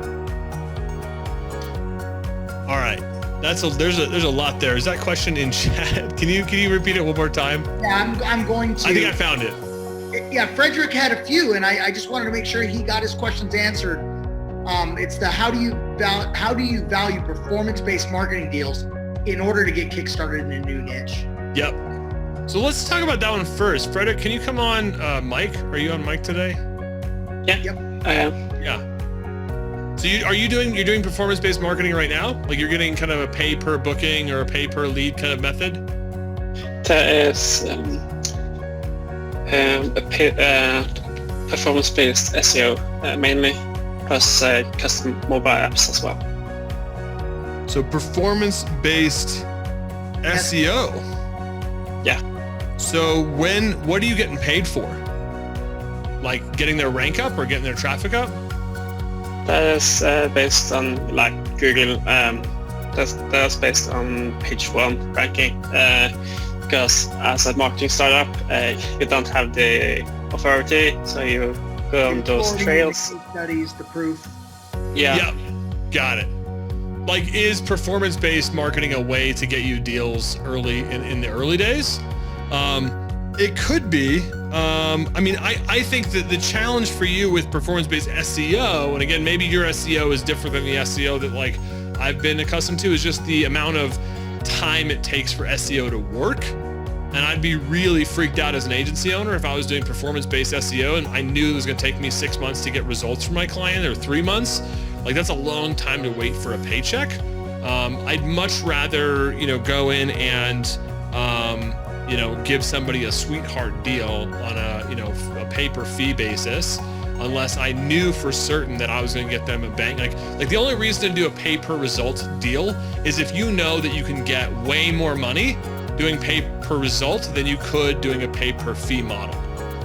All right. There's a lot there. Is that question in chat? Can you repeat it one more time? Yeah, I'm going to. I think I found it. Yeah, Frederick had a few, and I just wanted to make sure he got his questions answered. It's the how do you value performance-based marketing deals in order to get kickstarted in a new niche? Yep. So let's talk about that one first. Frederick, can you come on mic? Are you on mic today? Yeah. Yep. I am. Yeah. So you're doing performance-based marketing right now? Like you're getting kind of a pay per booking or a pay per lead kind of method? There is performance-based SEO mainly, plus custom mobile apps as well. So performance-based SEO. Yeah. So what are you getting paid for? Like getting their rank up or getting their traffic up? That is based on like Google. That's based on page 1 ranking. Because as a marketing startup, you don't have the authority, so you go on those trails. The studies, the proof. Yeah. Yep. Got it. Like, is performance-based marketing a way to get you deals early in the early days? It could be. I mean, I think that the challenge for you with performance-based SEO, and again, maybe your SEO is different than the SEO that like I've been accustomed to, is just the amount of time it takes for SEO to work. And I'd be really freaked out as an agency owner if I was doing performance-based SEO and I knew it was going to take me 6 months to get results from my client, or 3 months. Like, that's a long time to wait for a paycheck. I'd much rather, go in and, give somebody a sweetheart deal on a pay-per-fee basis, unless I knew for certain that I was going to get them a bang. Like the only reason to do a pay-per-result deal is if you know that you can get way more money doing pay-per-result than you could doing a pay-per-fee model,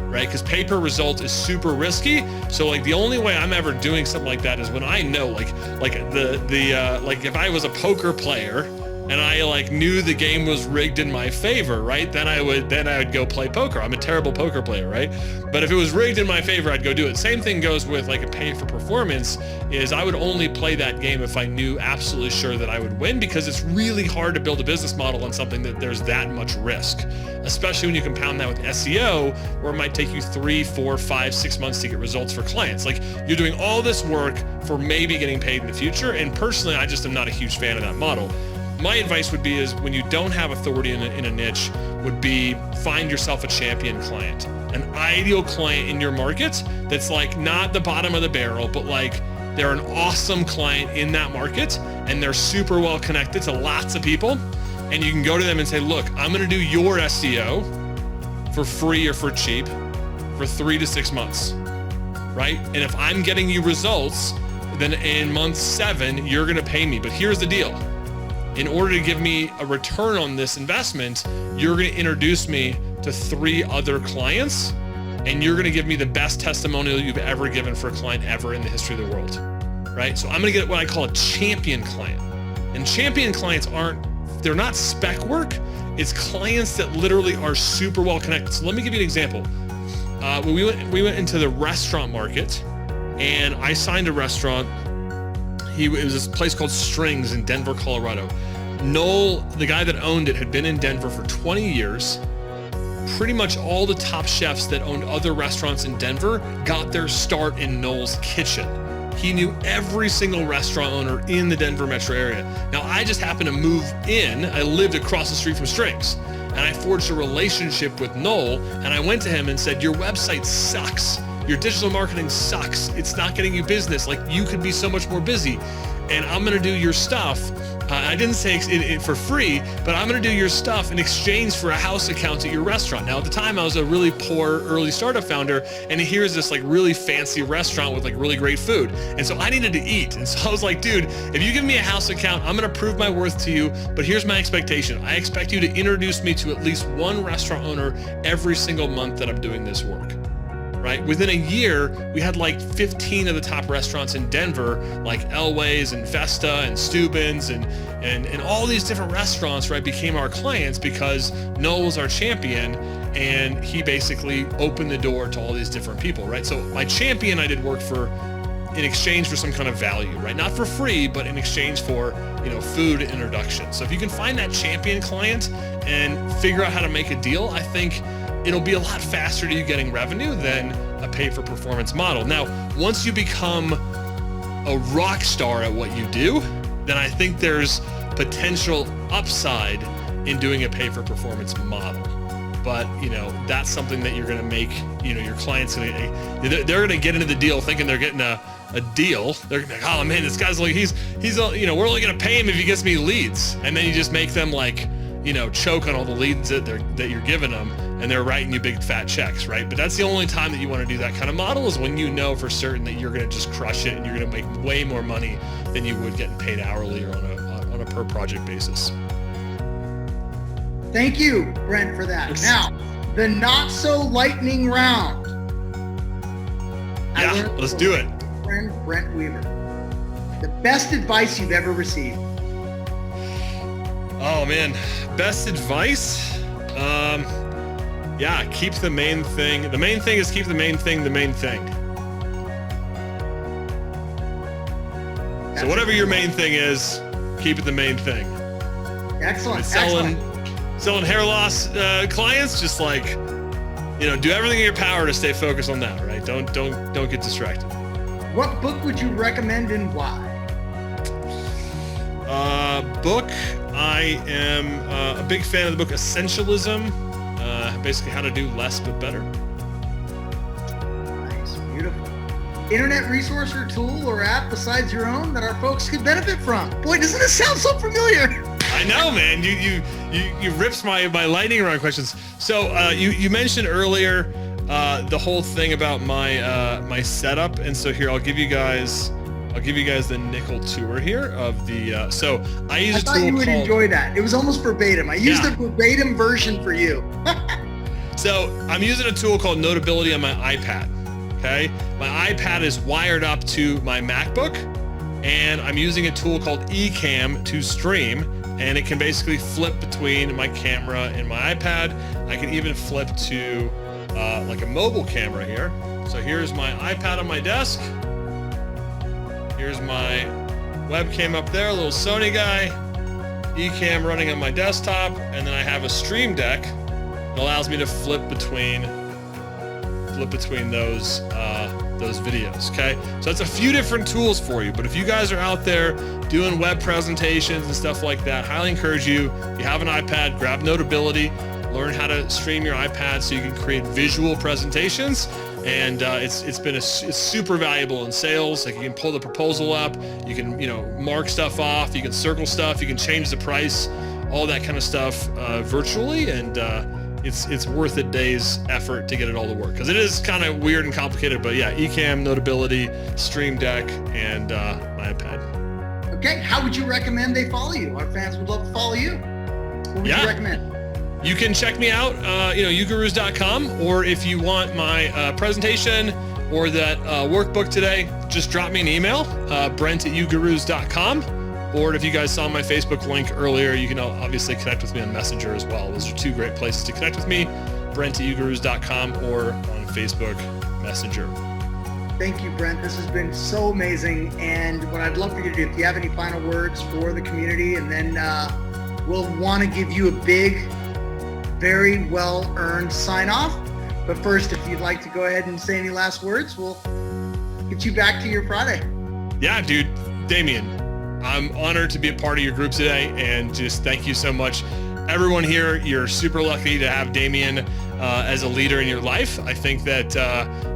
right? Because pay-per-result is super risky. So like the only way I'm ever doing something like that is when I know like if I was a poker player and I like knew the game was rigged in my favor, right? Then I would go play poker. I'm a terrible poker player, right? But if it was rigged in my favor, I'd go do it. Same thing goes with like a pay for performance, is I would only play that game if I knew absolutely sure that I would win, because it's really hard to build a business model on something that there's that much risk, especially when you compound that with SEO, where it might take you 3, 4, 5, 6 months to get results for clients. Like, you're doing all this work for maybe getting paid in the future. And personally, I just am not a huge fan of that model. My advice would be is when you don't have authority in a niche, would be find yourself a champion client, an ideal client in your market that's like not the bottom of the barrel, but like they're an awesome client in that market and they're super well connected to lots of people. And you can go to them and say, look, I'm going to do your SEO for free or for cheap for 3 to 6 months, right? And if I'm getting you results, then in month 7, you're going to pay me. But here's the deal. In order to give me a return on this investment, you're going to introduce me to 3 other clients, and you're going to give me the best testimonial you've ever given for a client ever in the history of the world, right? So I'm going to get what I call a champion client. And champion clients they're not spec work. It's clients that literally are super well connected. So let me give you an example. When we went into the restaurant market, and I signed a restaurant. It was this place called Strings in Denver, Colorado. Noel, the guy that owned it, had been in Denver for 20 years. Pretty much all the top chefs that owned other restaurants in Denver got their start in Noel's kitchen. He knew every single restaurant owner in the Denver metro area. Now, I just happened to move in. I lived across the street from Strings, and I forged a relationship with Noel, and I went to him and said, your website sucks. Your digital marketing sucks. It's not getting you business. Like, you could be so much more busy, and I'm going to do your stuff. I didn't say it for free, but I'm going to do your stuff in exchange for a house account at your restaurant. Now, at the time, I was a really poor early startup founder, and here's this like really fancy restaurant with like really great food. And so I needed to eat. And so I was like, dude, if you give me a house account, I'm going to prove my worth to you. But here's my expectation. I expect you to introduce me to at least 1 restaurant owner every single month that I'm doing this work. right? Within a year, we had like 15 of the top restaurants in Denver, like Elway's and Vesta and Steuben's and all these different restaurants, right, became our clients because Noel was our champion, and he basically opened the door to all these different people, right? So my champion I did work for in exchange for some kind of value, right? Not for free, but in exchange for, food introduction. So if you can find that champion client and figure out how to make a deal, I think it'll be a lot faster to you getting revenue than a pay-for-performance model. Now, once you become a rock star at what you do, then I think there's potential upside in doing a pay-for-performance model. But, that's something that you're going to make, your clients, they're going to get into the deal thinking they're getting a deal. They're going to be like, oh man, this guy's like, he's we're only going to pay him if he gets me leads. And then you just make them like, choke on all the leads that you're giving them, and they're writing you big fat checks, right? But that's the only time that you want to do that kind of model, is when you know for certain that you're going to just crush it and you're going to make way more money than you would getting paid hourly or on a per project basis. Thank you, Brent, for that. Now, the not so lightning round. Yeah, let's do it. Friend Brent Weaver, the best advice you've ever received. Oh man, best advice? Keep the main thing. The main thing is keep the main thing the main thing. So whatever your main thing is, keep it the main thing. Excellent. Selling hair loss clients, just like, do everything in your power to stay focused on that, right? Don't get distracted. What book would you recommend and why? Book, I am a big fan of the book Essentialism, basically how to do less but better. Nice, beautiful. Internet resource or tool or app besides your own that our folks could benefit from? Boy, doesn't this sound so familiar? I know, man. You ripped my lightning round questions. So you mentioned earlier the whole thing about my setup, and so here I'll give you guys the nickel tour here of the. So I use a tool called. I thought you would enjoy that. It was almost verbatim. I used the verbatim version for you. So I'm using a tool called Notability on my iPad. Okay, my iPad is wired up to my MacBook, and I'm using a tool called Ecamm to stream. And it can basically flip between my camera and my iPad. I can even flip to like a mobile camera here. So here's my iPad on my desk. Here's my webcam up there, a little Sony guy. Ecamm running on my desktop. And then I have a Stream Deck that allows me to flip between those videos, okay? So that's a few different tools for you, but if you guys are out there doing web presentations and stuff like that, highly encourage you, if you have an iPad, grab Notability, learn how to stream your iPad so you can create visual presentations, and it's super valuable in sales. Like, you can pull the proposal up, you can mark stuff off, you can circle stuff, you can change the price, all that kind of stuff virtually, and it's worth a day's effort to get it all to work, because it is kind of weird and complicated. But yeah, Ecamm, Notability, Stream Deck, and my iPad. Okay, how would you recommend they follow you? Our fans would love to follow you. What would you recommend? You can check me out, UGURUS.com, or if you want my presentation or that workbook today, just drop me an email, Brent@UGURUS.com. Or if you guys saw my Facebook link earlier, you can obviously connect with me on Messenger as well. Those are two great places to connect with me, Brent@UGURUS.com or on Facebook Messenger. Thank you, Brent. This has been so amazing. And what I'd love for you to do, if you have any final words for the community, and then we'll want to give you a big, very well-earned sign-off. But first, if you'd like to go ahead and say any last words, we'll get you back to your Friday. Yeah, dude. Damien, I'm honored to be a part of your group today, and just thank you so much. Everyone here, you're super lucky to have Damien as a leader in your life. I think that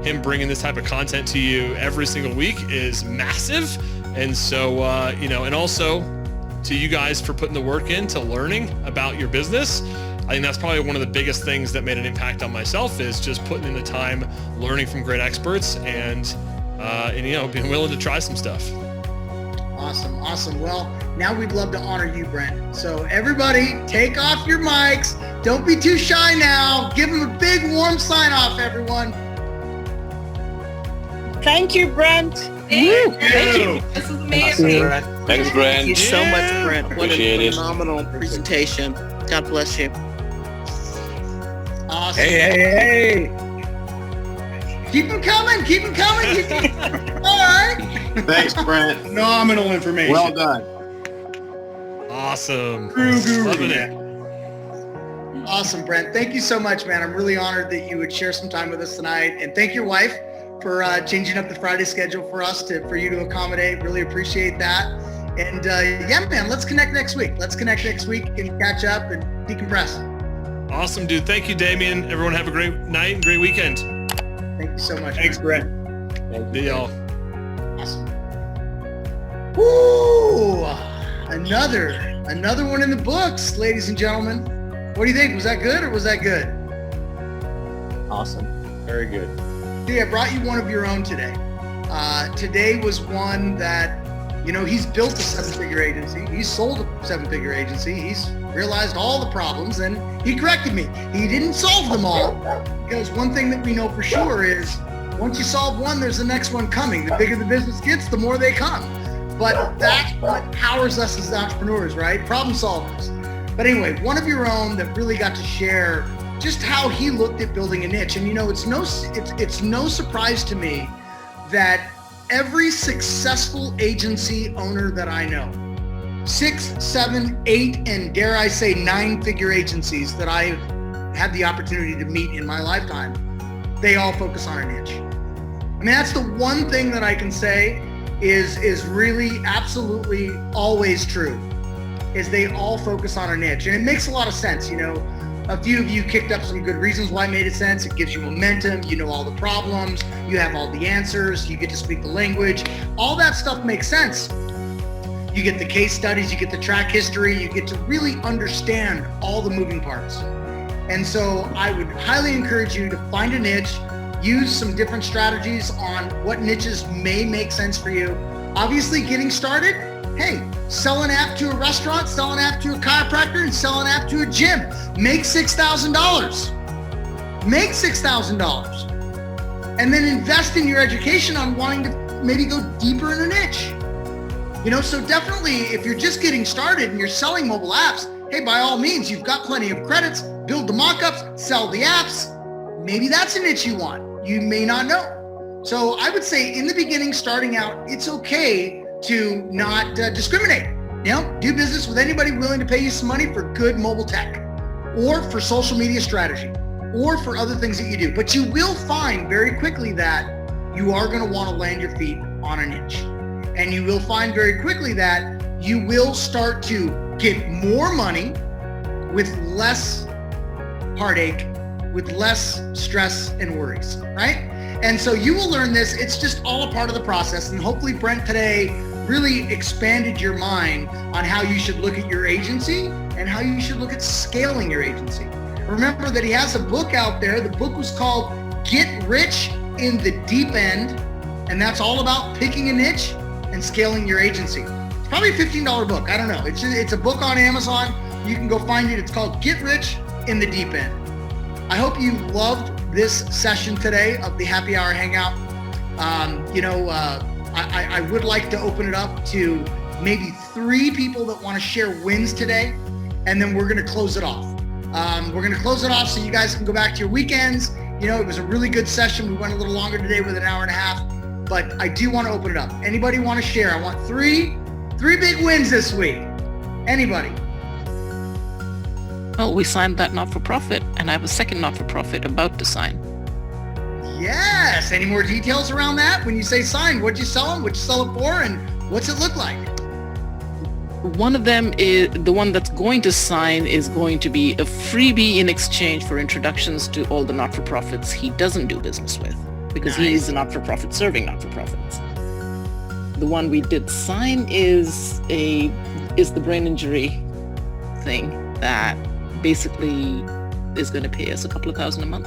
him bringing this type of content to you every single week is massive. And so, and also to you guys for putting the work into learning about your business. I think that's probably one of the biggest things that made an impact on myself, is just putting in the time, learning from great experts, and being willing to try some stuff. Awesome. Well, now we'd love to honor you, Brent. So everybody, take off your mics. Don't be too shy now. Give them a big warm sign off, everyone. Thank you, Brent. Thank you. This is amazing. Thanks, Brent. Thank you so much, Brent. What Appreciate a it. phenomenal presentation. God bless you. Awesome. Hey. Keep them coming. Keep them coming. All right. Thanks, Brent. Phenomenal information. Well done. Awesome. True guru, Loving man. it. Awesome, Brent. Thank you so much, man. I'm really honored that you would share some time with us tonight. And thank your wife for changing up the Friday schedule for us for you to accommodate. Really appreciate that. And yeah, man, let's connect next week. Let's connect next week and catch up and decompress. Awesome, dude. Thank you, Damien. Everyone have a great night and great weekend. Thank you so much. Thanks, Brent. See y'all. Awesome. Woo! Another one in the books, ladies and gentlemen. What do you think? Was that good or was that good? Awesome. Very good. See, I brought you one of your own today. Today was one that, he's built a seven-figure agency. He's sold a seven-figure agency. He's realized all the problems and he corrected me. He didn't solve them all, because one thing that we know for sure is once you solve one, there's the next one coming. The bigger the business gets, the more they come. But that's what powers us as entrepreneurs, right? Problem solvers. But anyway, one of your own that really got to share just how he looked at building a niche. And it's no surprise to me that every successful agency owner that I know, 6, 7, 8, and dare I say 9-figure agencies that I've had the opportunity to meet in my lifetime, they all focus on a niche. I mean, that's the one thing that I can say is really absolutely always true, is they all focus on a niche. And it makes a lot of sense. A few of you kicked up some good reasons why it made sense. It gives you momentum. You know all the problems. You have all the answers. You get to speak the language. All that stuff makes sense. You get the case studies. You get the track history. You get to really understand all the moving parts. And so I would highly encourage you to find a niche, use some different strategies on what niches may make sense for you. Obviously, getting started, hey, sell an app to a restaurant, sell an app to a chiropractor, and sell an app to a gym. Make $6,000. Make $6,000. And then invest in your education on wanting to maybe go deeper in a niche. So definitely if you're just getting started and you're selling mobile apps, hey, by all means, you've got plenty of credits, build the mock-ups, sell the apps. Maybe that's a niche you want. You may not know. So I would say in the beginning, starting out, it's okay to not discriminate. Do business with anybody willing to pay you some money for good mobile tech or for social media strategy or for other things that you do. But you will find very quickly that you are going to want to land your feet on a niche. And you will find very quickly that you will start to get more money with less heartache, with less stress and worries, right? And so you will learn this. It's just all a part of the process. And hopefully Brent today really expanded your mind on how you should look at your agency and how you should look at scaling your agency. Remember that he has a book out there. The book was called Get Rich in the Deep End. And that's all about picking a niche and scaling your agency. It's probably a $15 book. I don't know. It's a book on Amazon. You can go find it. It's called Get Rich in the Deep End. I hope you loved this session today of the Happy Hour Hangout. I would like to open it up to maybe 3 people that want to share wins today, and then we're going to close it off. We're going to close it off so you guys can go back to your weekends. It was a really good session. We went a little longer today with an hour and a half, but I do want to open it up. Anybody want to share? I want 3 big wins this week. Anybody? Well, we signed that not-for-profit, and I have a second not-for-profit about to sign. Yes. Any more details around that? When you say sign, what'd you sell them? What'd you sell it for? And what's it look like? One of them is the one that's going to sign is going to be a freebie in exchange for introductions to all the not-for-profits he doesn't do business with, because he's a not-for-profit serving not-for-profits. The one we did sign is the brain injury thing that basically is going to pay us a couple of $1,000 a month.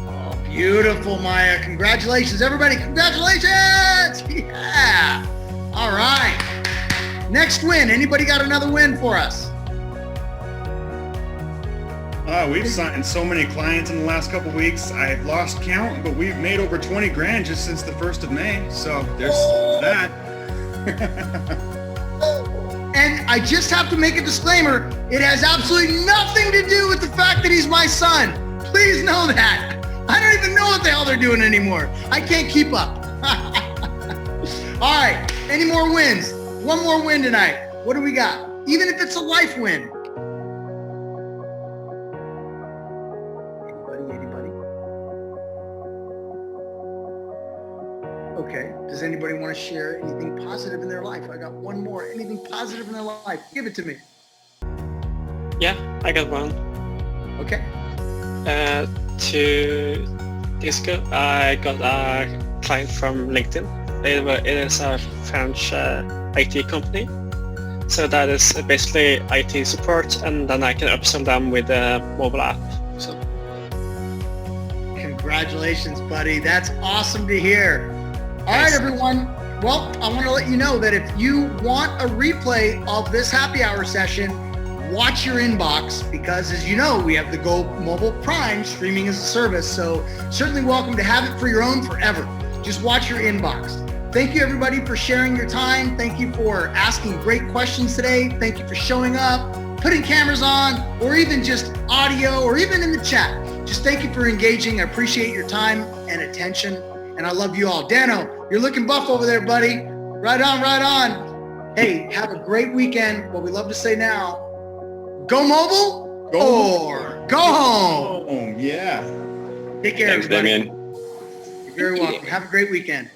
Oh, beautiful, Maya. Congratulations, everybody. Congratulations. Yeah. All right. Next win. Anybody got another win for us? We've signed so many clients in the last couple weeks. I've lost count, but we've made over 20 grand just since the 1st of May. So there's that. And I just have to make a disclaimer. It has absolutely nothing to do with the fact that he's my son. Please know that. I don't even know what the hell they're doing anymore. I can't keep up. All right, any more wins? One more win tonight. What do we got? Even if it's a life win. Anybody? Okay, does anybody want to share anything positive in their life? I got one more. Anything positive in their life? Give it to me. Yeah, I got one. Okay. 2 days ago, I got a client from LinkedIn. It is a French IT company. So that is basically IT support, and then I can upsell them with a mobile app. So. Congratulations, buddy. That's awesome to hear. All right, everyone. Well, I want to let you know that if you want a replay of this happy hour session, watch your inbox, because as you know, we have the GoMobile Prime streaming as a service. So certainly welcome to have it for your own forever. Just watch your inbox. Thank you, everybody, for sharing your time. Thank you for asking great questions today. Thank you for showing up, putting cameras on, or even just audio, or even in the chat. Just thank you for engaging. I appreciate your time and attention, and I love you all. Dano, you're looking buff over there, buddy. Right on, right on. Hey, have a great weekend. What we love to say now, go mobile or go home. Yeah. Take care, Thanks, everybody. Damien. You're very welcome. Have a great weekend.